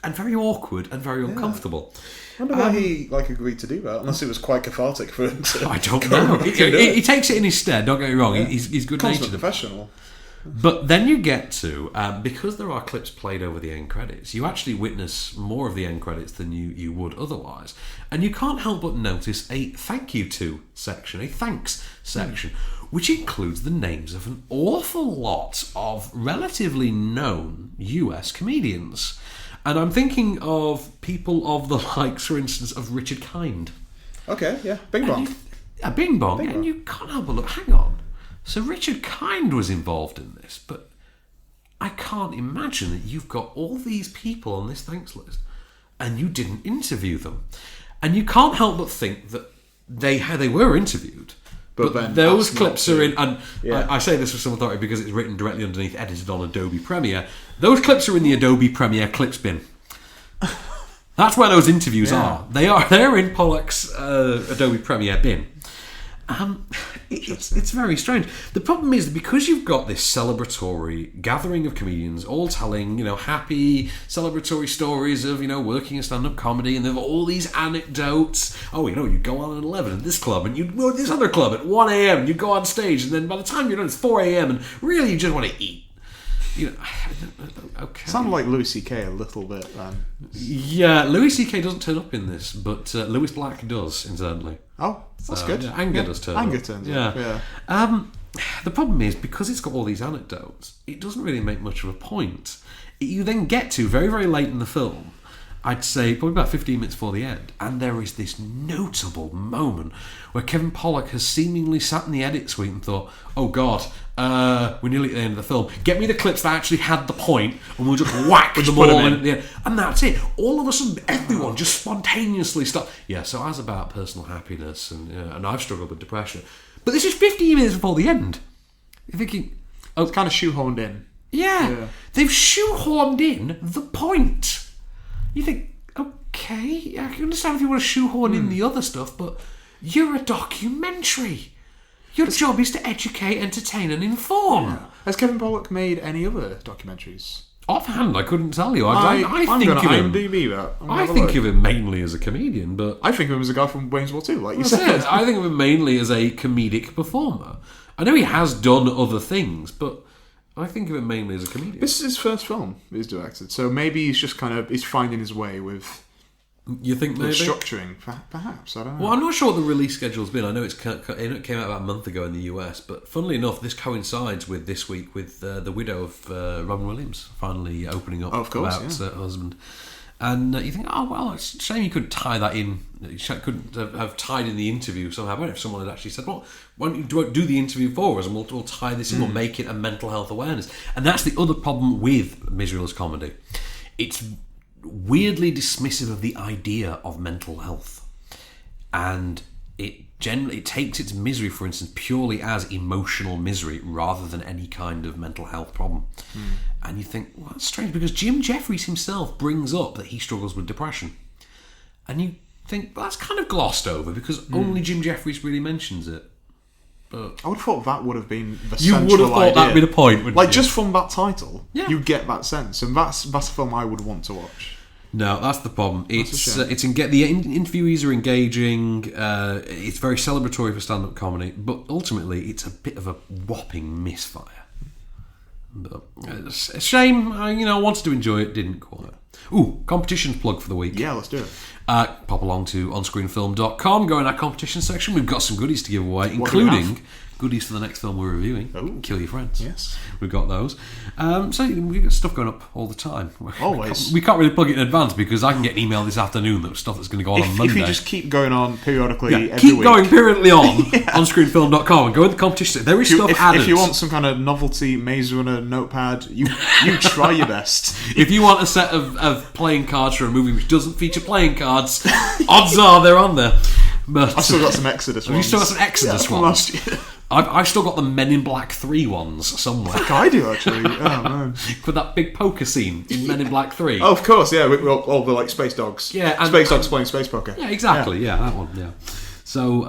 And very awkward and very uncomfortable. I wonder why he agreed to do that, unless it was quite cathartic for him to... I don't know. He takes it in his stead, don't get me wrong. Yeah. He's good-natured. Constant professional. But then you get to, because there are clips played over the end credits, you actually witness more of the end credits than you would otherwise. And you can't help but notice a thank you to section, a thanks section, which includes the names of an awful lot of relatively known US comedians. And I'm thinking of people of the likes, for instance, of Richard Kind. Okay, yeah. Bing Bong. Bing Bong. And you can't help but look, hang on. So Richard Kind was involved in this, but I can't imagine that you've got all these people on this thanks list and you didn't interview them. And you can't help but think that they were interviewed. But those clips are in, and I say this with some authority because it's written directly underneath, edited on Adobe Premiere. Those clips are in the Adobe Premiere clips bin. That's where those interviews are. They're in Pollak's Adobe Premiere bin. It's very strange. The problem is that because you've got this celebratory gathering of comedians all telling, happy celebratory stories of, working in stand-up comedy, and they've all these anecdotes. Oh, you go on at 11 at this club, and you go to this other club at 1 a.m, and you go on stage, and then by the time you're done, it's 4 a.m, and really you just want to eat. Okay. Sounded like Louis C.K. a little bit, man. Yeah, Louis C.K. doesn't turn up in this, but Louis Black does, incidentally. Oh, that's good. Yeah, Anger does turn up. Anger turns up, yeah. The problem is, because it's got all these anecdotes, it doesn't really make much of a point. You then get to, very, very late in the film, I'd say probably about 15 minutes before the end, and there is this notable moment where Kevin Pollak has seemingly sat in the edit suite and thought, oh God, we're nearly at the end of the film. Get me the clips that actually had the point, and we'll just whack them all in at the end. And that's it. All of a sudden, everyone just spontaneously starts. Yeah, so as about personal happiness, and I've struggled with depression. But this is 15 minutes before the end. You're thinking... Oh, it's kind of shoehorned in. Yeah. They've shoehorned in the point. You think, okay, I can understand if you want to shoehorn in the other stuff, but you're a documentary. Your job is to educate, entertain, and inform. Yeah. Has Kevin Pollak made any other documentaries? Offhand, I couldn't tell you. I think of him mainly as a comedian, but I think of him as a guy from Wayne's World 2, like you said. I think of him mainly as a comedic performer. I know he has done other things, but I think of him mainly as a comedian. This is his first film he's directed, so maybe he's just he's finding his way with. You think maybe structuring, perhaps? I don't know. Well, I'm not sure what the release schedule's been. I know it came out about a month ago in the US, but funnily enough, this coincides with this week with the widow of Robin Williams finally opening up about her husband. And you think, oh well, it's a shame you couldn't tie that in. You couldn't have tied in the interview somehow. But if someone had actually said, well, why don't you do the interview for us and we'll tie this in, we'll make it a mental health awareness. And that's the other problem with miseryless comedy. It's weirdly dismissive of the idea of mental health, and it takes its misery, for instance, purely as emotional misery rather than any kind of mental health problem. And you think, well, that's strange, because Jim Jeffries himself brings up that he struggles with depression, and you think, well, that's kind of glossed over because only Jim Jeffries really mentions it. But I would have thought that would have been the you central would have thought idea. that'd be the point, wouldn't you? Just from that title, you get that sense, and that's a film I would want to watch. No, that's the problem. The interviewees are engaging. It's very celebratory for stand-up comedy, but ultimately it's a bit of a whopping misfire. But it's a shame. I wanted to enjoy it, didn't quite. Ooh, competitions plug for the week. Yeah, let's do it. Pop along to onscreenfilm.com. Go in our competition section. We've got some goodies to give away, including goodies for the next film we're reviewing. Kill Your Friends. Yes. We've got those. So we've got stuff going up all the time. Always. We can't really plug it in advance because I can get an email this afternoon that's stuff that's going to go on Monday. If you just keep going on periodically every keep week. going periodically on onscreenfilm.com and go in the competition. There is stuff added. If you want some kind of novelty Maze Runner notepad, you try your best. If you want a set of playing cards for a movie which doesn't feature playing cards, odds are they're on there. But I've still got some Exodus ones. Have you still got some Exodus from ones? last year. I've still got the Men in Black 3 ones somewhere. I think I do, actually. Oh, man. With that big poker scene in Men in Black 3. Oh, of course, yeah. All the space dogs. Yeah, and space dogs playing space poker. Yeah, exactly. Yeah, that one. Yeah. So,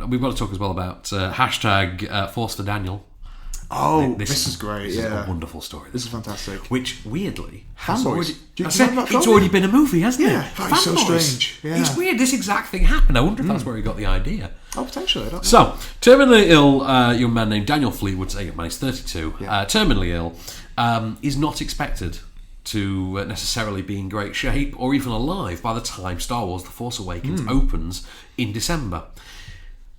we've got to talk as well about hashtag Force for Daniel. Oh, this is great. This is a wonderful story. This is fantastic. Which, weirdly, Fanboys. It's already been a movie, hasn't it? Yeah, it's so strange. Yeah. It's weird. This exact thing happened. I wonder if that's where he got the idea. Oh, potentially. I don't know. So, terminally ill young man named Daniel Fleetwood, he's 32, terminally ill, is not expected to necessarily be in great shape or even alive by the time Star Wars The Force Awakens opens in December.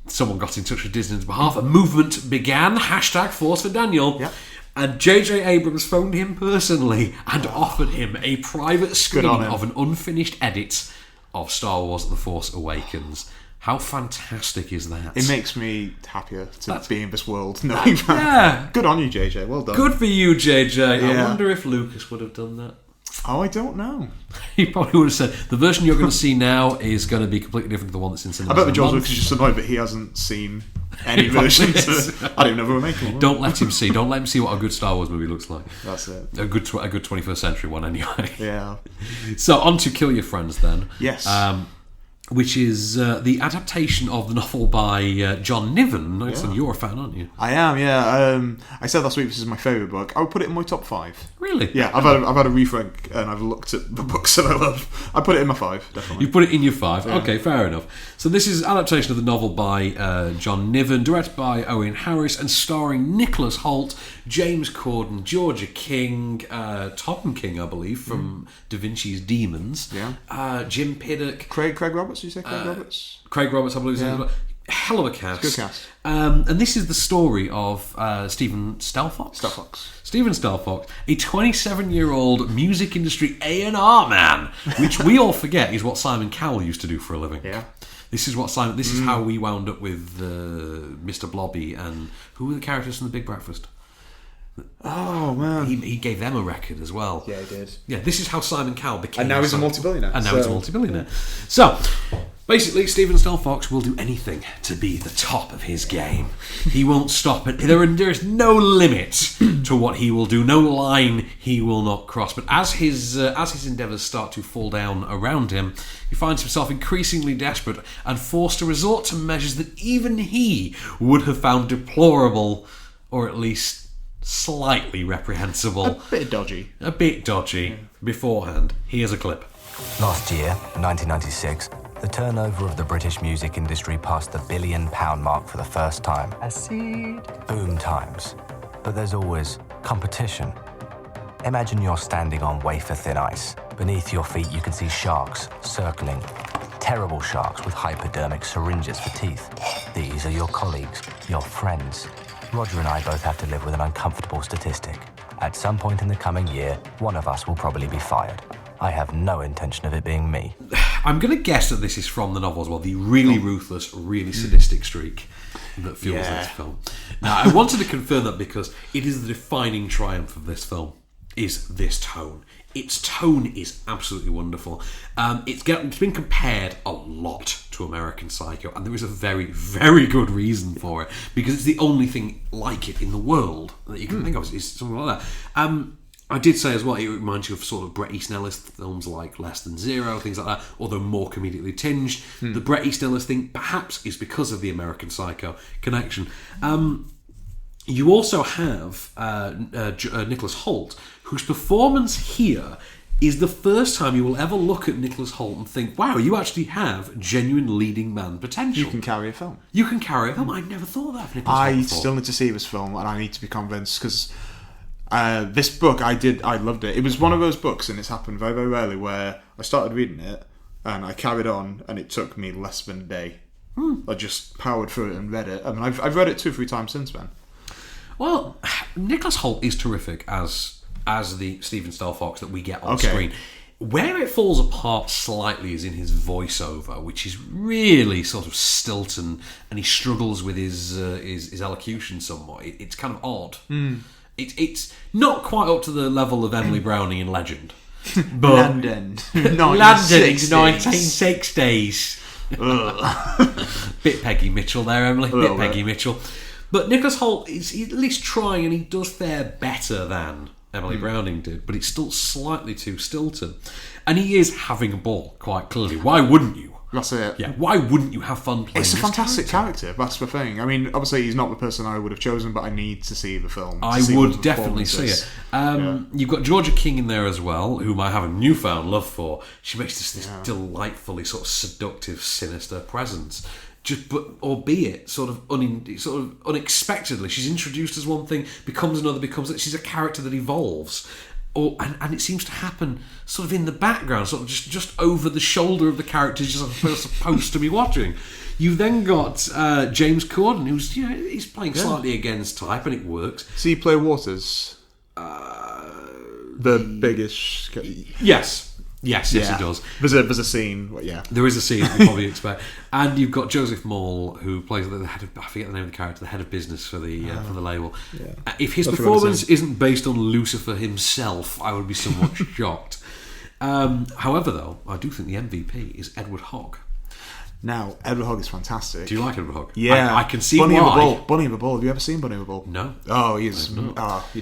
Someone got in touch with Disney's behalf. A movement began. Hashtag Force for Daniel. Yep. And J.J. Abrams phoned him personally and offered him a private screening of an unfinished edit of Star Wars The Force Awakens. How fantastic is that? It makes me happier to be in this world knowing that. Yeah. Good on you, JJ. Well done. Good for you, JJ. I wonder if Lucas would have done that. Oh, I don't know. He probably would have said, the version you're going to see now is going to be completely different to the one that's in cinemas. I bet the George Lucas is just annoyed that he hasn't seen any versions. I don't know if we're making one. Don't let him see. Don't let him see what a good Star Wars movie looks like. That's it. A good 21st century one, anyway. Yeah. So, on to Kill Your Friends, then. Yes. Which is the adaptation of the novel by John Niven. You're a fan, aren't you? I am, yeah. I said last week this is my favourite book. I would put it in my top 5. Really? Yeah, I've had a rethink and I've looked at the books that I love. I put it in my 5, definitely. You put it in your 5? Yeah. Okay, fair enough. So this is an adaptation of the novel by John Niven, directed by Owen Harris and starring Nicholas Hoult, James Corden, Georgia King, Tom King, I believe, from Da Vinci's Demons. Yeah. Jim Piddock. Craig Roberts, did you say Craig Roberts? Craig Roberts, I believe. Yeah. Hell of a cast. Good cast. And this is the story of Stephen Stelfox. Stephen Stelfox, a 27-year-old music industry A&R man, which we all forget is what Simon Cowell used to do for a living. Yeah. This is how we wound up with Mr. Blobby and who were the characters from The Big Breakfast? Oh man, he gave them a record as well. Yeah, he did. Yeah, this is how Simon Cowell became. And now he's a multi-billionaire. So, basically, Stephen Stelfox will do anything to be the top of his game. He won't stop it. There is no limit to what he will do, no line he will not cross. But as his endeavours start to fall down around him, he finds himself increasingly desperate and forced to resort to measures that even he would have found deplorable, or at least slightly reprehensible. A bit dodgy. Beforehand. Here's a clip. Last year, 1996, the turnover of the British music industry passed the £1 billion mark for the first time. A seed. Boom times. But there's always competition. Imagine you're standing on wafer-thin ice. Beneath your feet, you can see sharks circling. Terrible sharks with hypodermic syringes for teeth. These are your colleagues, your friends. Roger and I both have to live with an uncomfortable statistic. At some point in the coming year, one of us will probably be fired. I have no intention of it being me. I'm going to guess that this is from the novel as well, the really ruthless, really sadistic streak that fuels this film. Now, I wanted to confirm that because it is the defining triumph of this film, is this tone. Its tone is absolutely wonderful. It's been compared a lot to American Psycho, and there is a very, very good reason for it, because it's the only thing like it in the world that you can think of, is something like that. I did say as well, it reminds you of sort of Bret Easton Ellis films like Less Than Zero, things like that, although more comedically tinged. The Bret Easton Ellis thing perhaps is because of the American Psycho connection. You also have Nicholas Hoult, whose performance here is the first time you will ever look at Nicholas Hoult and think, wow, you actually have genuine leading man potential. You can carry a film. I never thought that of Nicholas Hoult I before. still need to see this film, and I need to be convinced, because this book, I loved it. It was one of those books, and it's happened very, very rarely, where I started reading it, and I carried on, and it took me less than a day. I just powered through it and read it. I mean, I've read it 2-3 times since then. Well, Nicholas Hoult is terrific as the Stephen Stelfox that we get on screen. Where it falls apart slightly is in his voiceover, which is really sort of Stilton, and he struggles with his elocution somewhat. It's kind of odd. It's not quite up to the level of Emily Browning in Legend. But London in 1960s. Bit Peggy Mitchell there, Emily. Bit Peggy Mitchell. But Nicholas Hoult is at least trying, and he does fare better than Emily Browning did, but it's still slightly too Stilton. And he is having a ball, quite clearly. Why wouldn't you? That's it. Yeah. Why wouldn't you have fun playing It's a this fantastic character. That's the thing. I mean, obviously he's not the person I would have chosen, but I need to see the film. I would definitely see it. You've got Georgia King in there as well, whom I have a newfound love for. She makes this delightfully sort of seductive, sinister presence. Albeit sort of unexpectedly, she's introduced as one thing, becomes another, she's a character that evolves. And it seems to happen sort of in the background, sort of just over the shoulder of the characters you're supposed to be watching. You've then got James Corden, who's he's playing slightly against type, and it works. So you play Waters, the biggest. Yes, he does. There's a scene. There is a scene you probably expect, and you've got Joseph Maul, who plays the head of, I forget the name of the character, the head of business for the label. Yeah. If his performance isn't based on Lucifer himself, I would be somewhat shocked. However, though, I do think the MVP is Edward Hogg. Now, Edward Hogg is fantastic. Do you like Edward Hogg? Yeah. I can see Bunny why. Bunny and the Bull. Have you ever seen Bunny and the Bull? No. Oh, he's... you need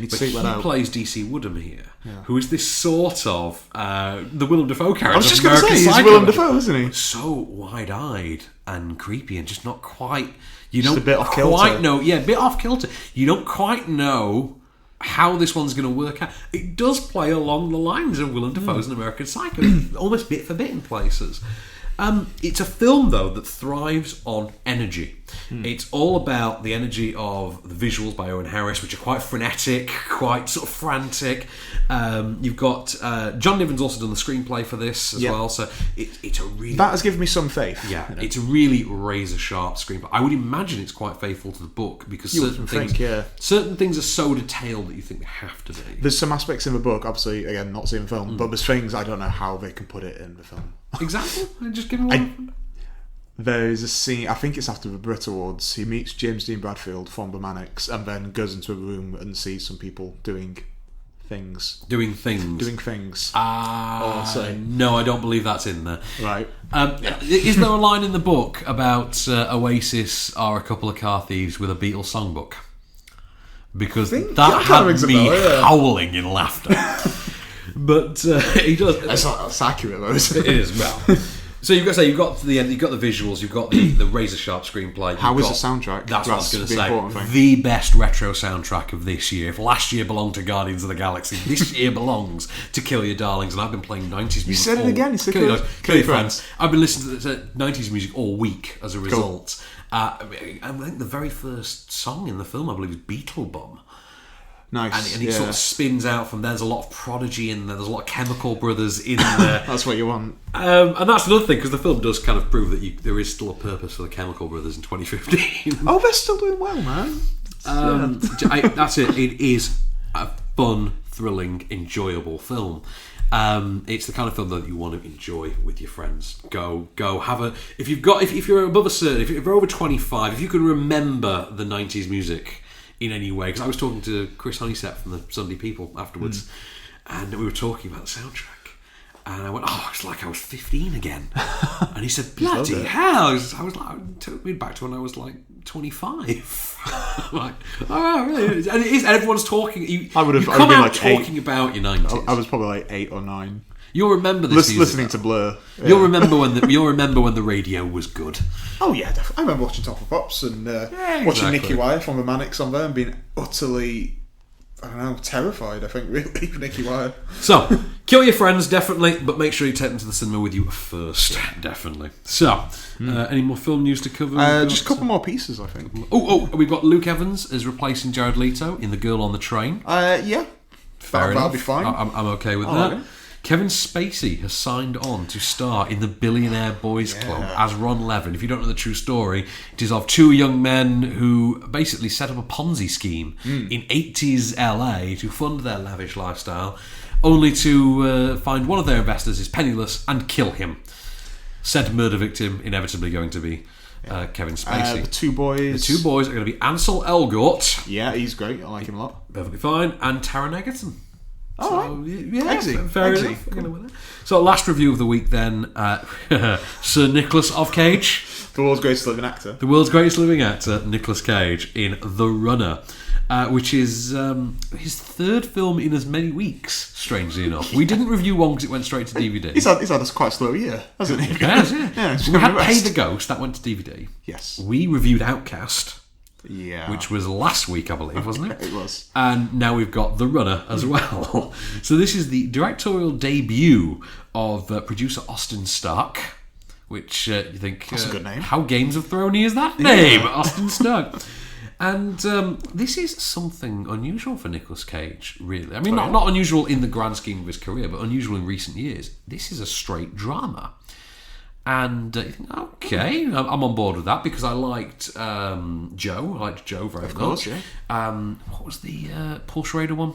to see that out. He plays DC Woodham here, who is this sort of... the Willem Dafoe character. I was just going to say, he's Willem Dafoe, isn't he? So wide-eyed and creepy and just not quite... You don't a bit off kilter. a bit off kilter. You don't quite know how this one's going to work out. It does play along the lines of Willem Dafoe's An American Psycho, almost bit for bit in places. It's a film, though, that thrives on energy. It's all about the energy of the visuals by Owen Harris, which are quite frenetic, quite sort of frantic. You've got John Niven's also done the screenplay for this as well, so it's a really... That has given me some faith. Yeah, it's a really razor-sharp screenplay. I would imagine it's quite faithful to the book, because certain things are so detailed that you think they have to be. There's some aspects in the book, obviously, again, not seeing the film, but there's things I don't know how they can put it in the film. Example? Just give me one. There's a scene, I think it's after the Brit Awards, he meets James Dean Bradfield from the Mannix and then goes into a room and sees some people doing things. Doing things? No, I don't believe that's in there. Right. Is there a line in the book about Oasis are a couple of car thieves with a Beatles songbook? Because that had me howling in laughter. But he does. That's accurate, though, isn't it? It is, well. So you've got the visuals, you've got the razor sharp screenplay. How is the soundtrack? That's what I was going to say. The best retro soundtrack of this year. If last year belonged to Guardians of the Galaxy, this year belongs to Kill Your Darlings. And I've been playing 90s music. You said it again. It's Kill Your Friends. I've been listening to 90s music all week as a result. I think the very first song in the film, I believe, is Beetlebum. Nice. And he sort of spins out from there. There's a lot of Prodigy in there. There's a lot of Chemical Brothers in there. That's what you want. And that's another thing, because the film does kind of prove that there is still a purpose for the Chemical Brothers in 2015. Oh, they're still doing well, man. That's it. It is a fun, thrilling, enjoyable film. It's the kind of film that you want to enjoy with your friends. Go have a... If you're above a certain... If you're over 25, if you can remember the 90s music in any way, because I was talking to Chris Honeysett from the Sunday People afterwards, and we were talking about the soundtrack, and I went, it's like I was 15 again. And he said, bloody hell. I was like, it took me back to when I was like 25. I'm like, really? And it is, and everyone's talking. I would have come out like talking about your 90s. I was probably like 8 or 9. You'll remember this music, listening to Blur. Yeah. You'll remember when the radio was good. Oh yeah, definitely. I remember watching Top of Pops and watching Nicky Wire from the Mannix on there and being utterly, terrified. I think really for Nicky Wire. So, kill your friends definitely, but make sure you take them to the cinema with you first, definitely. So, any more film news to cover? Just a couple more pieces, I think. We've got Luke Evans as replacing Jared Leto in The Girl on the Train. Yeah, that'll be fine. I'm okay with that. Okay. Kevin Spacey has signed on to star in The Billionaire Boys Club as Ron Levin. If you don't know the true story, it is of two young men who basically set up a Ponzi scheme in 80s LA to fund their lavish lifestyle, only to find one of their investors is penniless and kill him. Said murder victim inevitably going to be Kevin Spacey. The two boys are going to be Ansel Elgort. Yeah, he's great. I like him a lot. Perfectly fine. And Taron Egerton. Fair enough. Cool. So, last review of the week then, Sir Nicolas Cage. The world's greatest living actor. The world's greatest living actor, Nicolas Cage, in The Runner, which is his third film in as many weeks, strangely enough. We didn't review one because it went straight to DVD. He's had a quite slow year, hasn't he? Yes, yeah. We had Pay the Ghost, that went to DVD. Yes. We reviewed Outcast. Yeah. Which was last week, I believe, wasn't it? It was. And now we've got The Runner as well. So this is the directorial debut of producer Austin Stark, which you think... That's a good name. How Games of Thrones is that name? Austin Stark. And this is something unusual for Nicolas Cage, really. I mean, not unusual in the grand scheme of his career, but unusual in recent years. This is a straight drama. And you think, okay, I'm on board with that because I liked Joe. I liked Joe very much. Of course, yeah. What was the Paul Schrader one?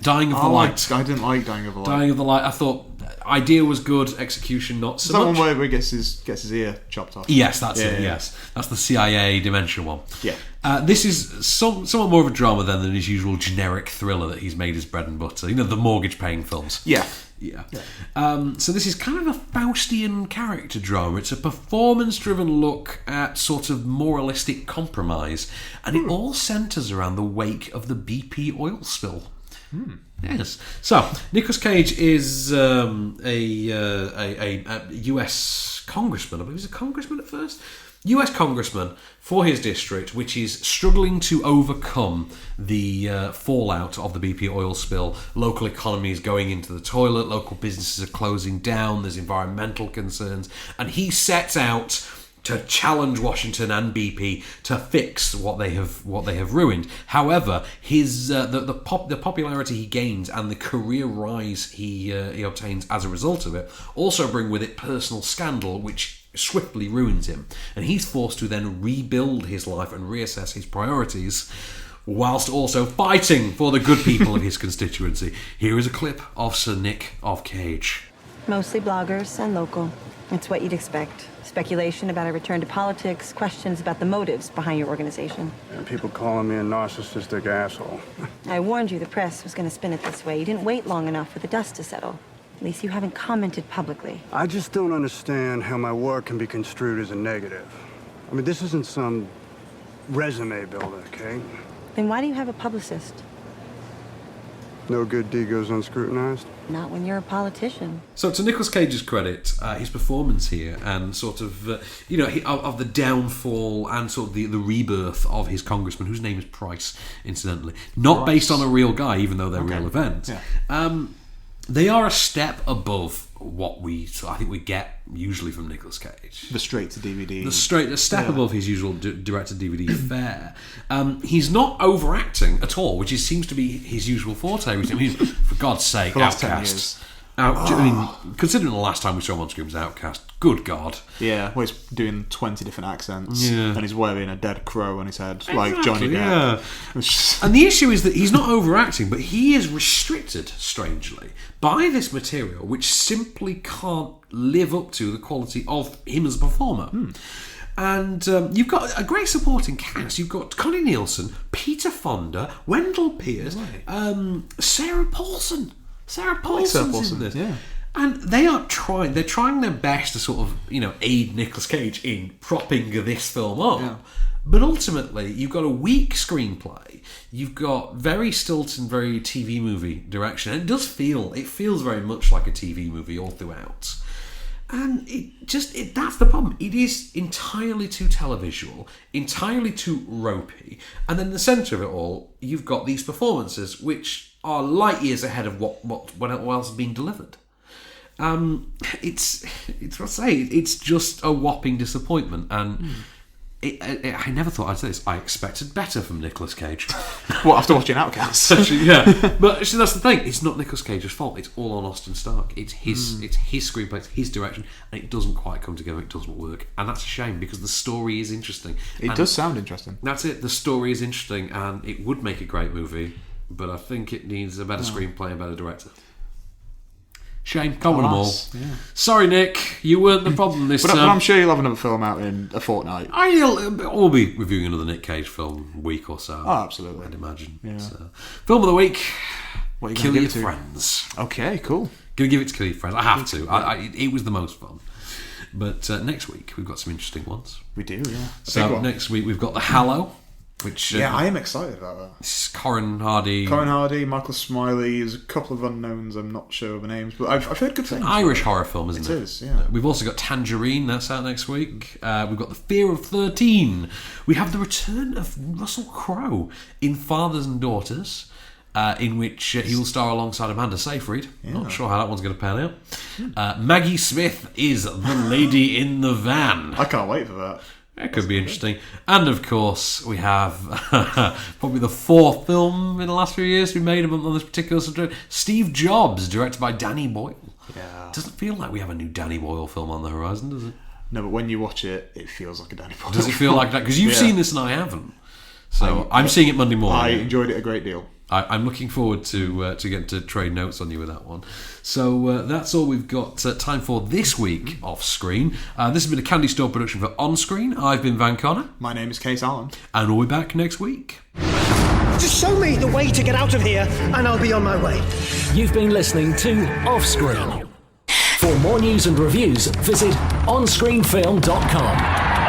Dying of the Light. I didn't like Dying of the Light. Dying of the Light. I thought idea was good, execution not so much. Is that one where he gets his ear chopped off? Yes, that's it. Yeah. Yes, that's the CIA Dementia one. Yeah. This is somewhat more of a drama than his usual generic thriller that he's made his bread and butter. You know, the mortgage-paying films. Yeah. Yeah. So this is kind of a Faustian character drama. It's a performance-driven look at sort of moralistic compromise, and it all centres around the wake of the BP oil spill. Yes. So Nicolas Cage is a US congressman. I believe he was a congressman at first. US congressman for his district, which is struggling to overcome the fallout of the BP oil spill. Local economy is going into the toilet, local businesses are closing down, there's environmental concerns, and he sets out to challenge Washington and BP to fix what they have ruined. However, his the popularity he gains and the career rise he obtains as a result of it also bring with it personal scandal, which swiftly ruins him, and he's forced to then rebuild his life and reassess his priorities, whilst also fighting for the good people of his constituency. Here is a clip of Sir Nick of Cage. Mostly bloggers and local. It's what you'd expect. Speculation about a return to politics, questions about the motives behind your organization. And people calling me a narcissistic asshole. I warned you the press was going to spin it this way. You didn't wait long enough for the dust to settle. At least you haven't commented publicly. I just don't understand how my work can be construed as a negative. I mean, this isn't some resume builder, okay? Then why do you have a publicist? No good deed goes unscrutinized. Not when you're a politician. So, to Nicolas Cage's credit, his performance here and sort of, of the downfall and sort of the rebirth of his congressman, whose name is Price, incidentally, not based on a real guy, even though they're real events. Yeah. They are a step above what I think we get usually from Nicolas Cage. The straight-to-DVD. A step above his usual direct-to-DVD fare. He's not overacting at all, which seems to be his usual forte. I mean, for God's sake, Outcast. I mean, considering the last time we saw him on screen was Outcast, good God. Yeah, well, he's doing 20 different accents, yeah. And he's wearing a dead crow on his head, like Johnny Depp. Yeah. And the issue is that he's not overacting, but he is restricted, strangely, by this material, which simply can't live up to the quality of him as a performer. And you've got a great supporting cast. You've got Connie Nielsen, Peter Fonda, Wendell Pierce, Sarah Paulson. Sarah Paulson's in this. Yeah. And they're trying their best to sort of, aid Nicolas Cage in propping this film up. Yeah. But ultimately, you've got a weak screenplay. You've got very stilted and very TV movie direction. And it feels very much like a TV movie all throughout. And that's the problem. It is entirely too televisual, entirely too ropey. And then in the centre of it all, you've got these performances which are light years ahead of what else has been delivered. It's just a whopping disappointment, and I never thought I'd say this. I expected better from Nicolas Cage. What, after watching Outcast? Actually, yeah, but actually, that's the thing. It's not Nicolas Cage's fault. It's all on Austin Stark. It's his screenplay, it's his direction, and it doesn't quite come together. It doesn't work, and that's a shame because the story is interesting. It does sound interesting. That's it. The story is interesting, and it would make a great movie. But I think it needs a better screenplay and better director. Shame. Can't win them all. Yeah. Sorry, Nick. You weren't the problem this time. But I'm sure you'll have another film out in a fortnight. We'll be reviewing another Nick Cage film a week or so. Oh, absolutely. I'd imagine. Yeah. So, film of the week. What are you Kill gonna Your give it to? Friends. Okay, cool. Gonna give it to Kill Your Friends. I have to. It was the most fun. But next week we've got some interesting ones. We do, yeah. So next week we've got The Hallow. Which I am excited about that. It's Corin Hardy, Michael Smiley. There's a couple of unknowns. I'm not sure of the names, but I've heard good things. It's an Irish horror film, isn't it? It is, yeah. We've also got Tangerine. That's out next week. We've got The Fear of 13. We have the return of Russell Crowe in Fathers and Daughters, in which he will star alongside Amanda Seyfried. Yeah. Not sure how that one's going to pan out. Maggie Smith is the lady in the van. I can't wait for that. It could be interesting. And of course, we have probably the fourth film in the last few years we made on this particular subject. Steve Jobs, directed by Danny Boyle. Yeah. Doesn't feel like we have a new Danny Boyle film on the horizon, does it? No, but when you watch it, it feels like a Danny Boyle. Does it feel like that? Because you've seen this and I haven't. So I'm seeing it Monday morning. I enjoyed it a great deal. I'm looking forward to getting to trade notes on you with that one. So that's all we've got time for this week off screen. This has been a Candy Store production for On Screen. I've been Van Connor. My name is Kase Allen. And we'll be back next week. Just show me the way to get out of here, and I'll be on my way. You've been listening to Off Screen. For more news and reviews, visit onscreenfilm.com.